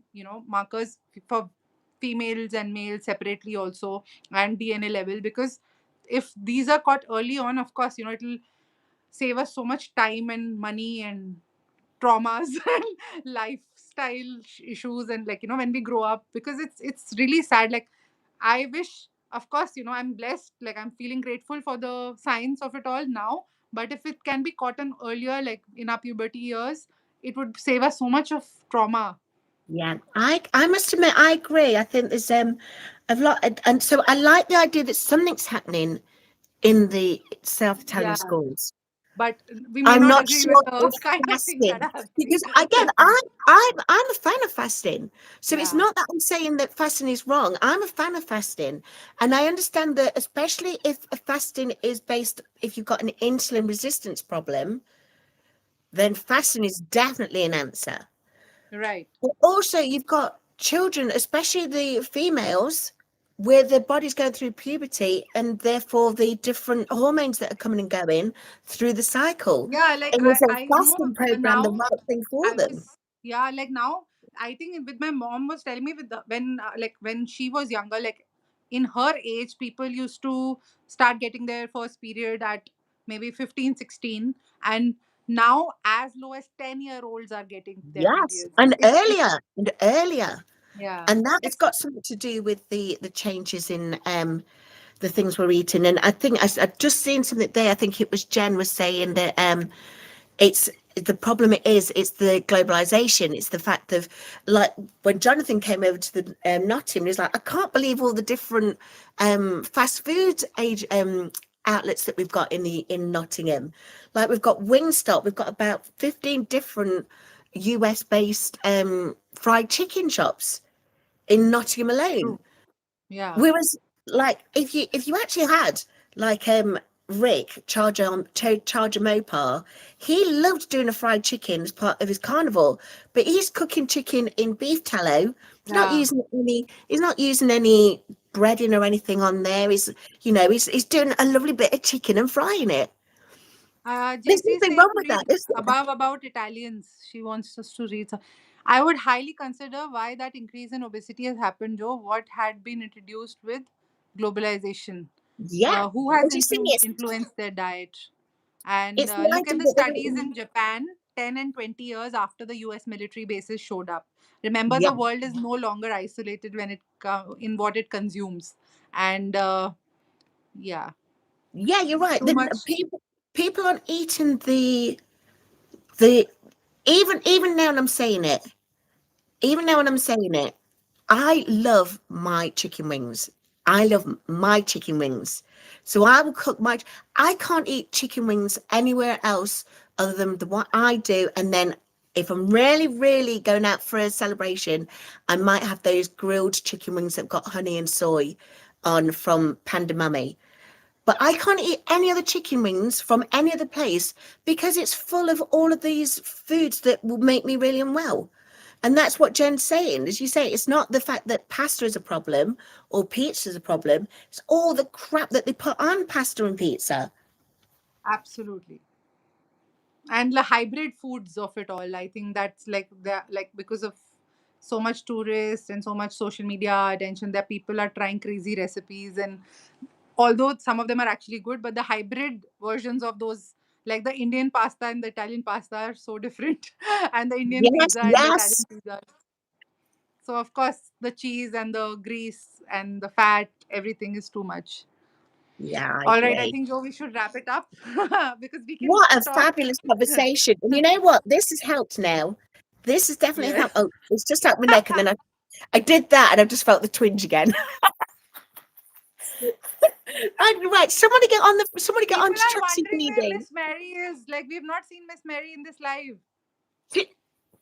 markers for females and males separately also, and DNA level? Because if these are caught early on, of course, it'll save us so much time and money and traumas and lifestyle issues, and, like, when we grow up, because it's really sad. Like, I wish, of course, I'm blessed, like I'm feeling grateful for the science of it all now, but if it can be caught on earlier, like in our puberty years, it would save us so much of trauma. yeah. I must admit, I agree. I think there's a lot, and so I like the idea that something's happening in the South Italian Yeah, schools. but we may I'm not not agree with sure the if kind of things that fasting, are happening. because again, I'm a fan of fasting. So it's Yeah, not that I'm saying that fasting is wrong. I'm a fan of fasting, and I understand that, especially if a fasting is based, if you've got an insulin resistance problem, then fasting is definitely an answer. right. But also, you've got children, especially the females, where their body's going through puberty, and therefore the different hormones that are coming and going through the cycle. Yeah, like And is a I know fasting program the now. right thing for I them? was, yeah, like now, I think with my mom was telling me, with when, like when she was younger, like in her age, people used to start getting their first period at maybe 15, 16, and now as low as 10-year-olds are getting their Yes, periods. and It's earlier, and earlier. yeah, And that's it's got something to do with the changes in the things we're eating. And I think I've just seen something there. I think it was Jen was saying that it's the problem it's the globalization. It's the fact of, like, when Jonathan came over to the Nottingham, he was like, I can't believe all the different fast food outlets that we've got in Nottingham. Like, we've got Wingstop, we've got about 15 different US based fried chicken shops in Nottingham alone. true. Yeah, Whereas, like, if you actually had, like, Rick Charger Mopar, he loved doing a fried chicken as part of his carnival, but he's cooking chicken in beef tallow. He's not yeah. using any. He's not using any. breading or anything on there. He's doing a lovely bit of chicken and frying it. There's JC is nothing saying wrong to with that, read is there? above about Italians. She wants us to read. I would highly consider why that increase in obesity has happened, Joe. What had been introduced with globalization? Yeah. Who has And you see, influenced their diet? And it's the look idea at the that studies in Japan 10 and 20 years after the US military bases showed up. Remember, yeah, the world is no longer isolated when in what it consumes. And yeah, yeah, you're right. too The much. people aren't eating the even now when I'm saying it, even now when I'm saying it, I love my chicken wings. I love my chicken wings. So I will cook my. I can't eat chicken wings anywhere else other than the one I do. And then if I'm really, really going out for a celebration, I might have those grilled chicken wings that got honey and soy on from Panda Mummy. But I can't eat any other chicken wings from any other place because it's full of all of these foods that will make me really unwell. And that's what Jen's saying. As you say, it's not the fact that pasta is a problem or pizza is a problem. It's all the crap that they put on pasta and pizza. Absolutely. And the hybrid foods of it all, I think that's like because of so much tourists and so much social media attention, that people are trying crazy recipes, and although some of them are actually good, but the hybrid versions of those, like the Indian pasta and the Italian pasta, are so different. And the Indian Yes, pizza and the Italian yes. pizza. So of course the cheese and the grease and the fat, everything is too much. Yeah, I All right, I agree. think, Joe, we should wrap it up because we can What a talk. fabulous conversation. And you know what? This has helped now. This has definitely Yeah. helped. Oh, it's just up my neck. And then I did that and I just felt the twinge again. Right. Somebody get on People to are Tracy wondering where feeding. Miss Mary is. Like, we've not seen Miss Mary in this live.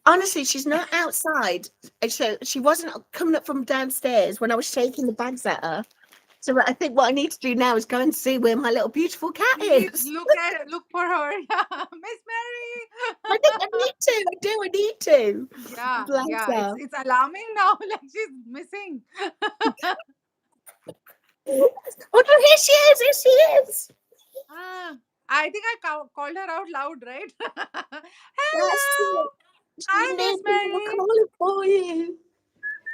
Honestly, she's not outside. So she wasn't coming up from downstairs when I was shaking the bags at her. So I think what I need to do now is go and see where my little beautiful cat Please is. look for her. Yeah, Miss I think Mary. I need to. I do. I need to. Yeah, Bless yeah. her. It's alarming now. Like she's missing. Oh, no, here she is. Here she is. Ah, I think I called her out loud, right? That's it. Hello. She Hi, knew Miss people were Mary. calling for you.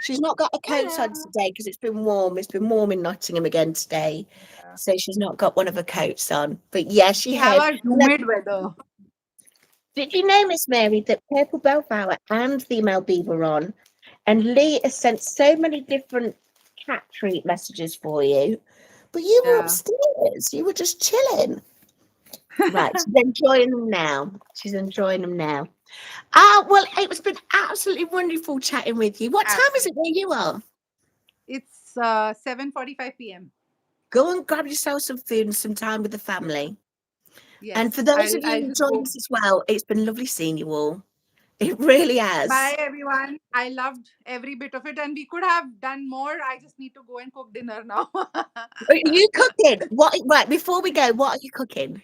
She's not got a coat on Hello. today because it's been warm. It's been warm in Nottingham again today. Yeah. So she's not got one of her coats on. But yeah, We she have has. a humid weather. Did you know, Miss Mary, that Purple Bellflower and Female Beaver are on? And Lee has sent so many different cat treat messages for you. But you were Yeah. upstairs. You were just chilling. Right, she's enjoying them now. She's enjoying them now. Well, it's been absolutely wonderful chatting with you. What time is it Absolutely. where you are? It's 7:45 p.m. Go and grab yourself some food and some time with the family. And for Yes, those I'll of you I'll who just joined go. us as well, it's been lovely seeing you all. It really Bye, has. everyone. I loved every bit of it, and we could have done more. I just need to go and cook dinner now. Are you cooking? What? Right, before we go, what are you cooking?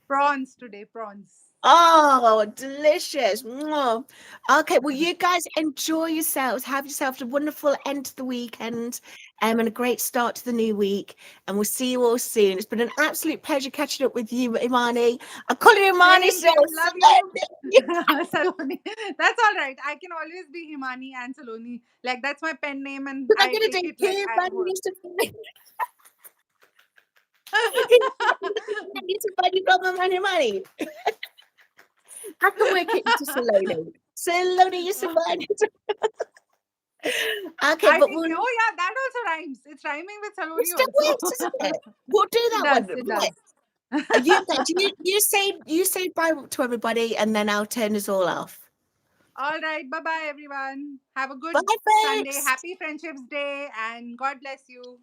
Prawns today, prawns. Oh, delicious. Mwah. Okay, well, you guys enjoy yourselves. Have yourself a wonderful end to the weekend and a great start to the new week. And we'll see you all soon. It's been an absolute pleasure catching up with you, Imani. I call you Imani, Same so here. Love you. Saloni. That's all right. I can always be Himani and Saloni. Like, that's my pen name, and I'm I going to take do it like here, I but work. I need to find you from Imani. I can work it into Saloni. Saloni, you're Imani. Okay, I but think, we'll oh yeah, that also rhymes. It's rhyming with it Saloni still also. works, doesn't it? We'll do It that one. does. It Right. does. You guys, you say bye to everybody, and then I'll turn us all off. All right. Bye bye, everyone. Have a Bye, good Sunday. folks. Happy Friendships Day, and God bless you.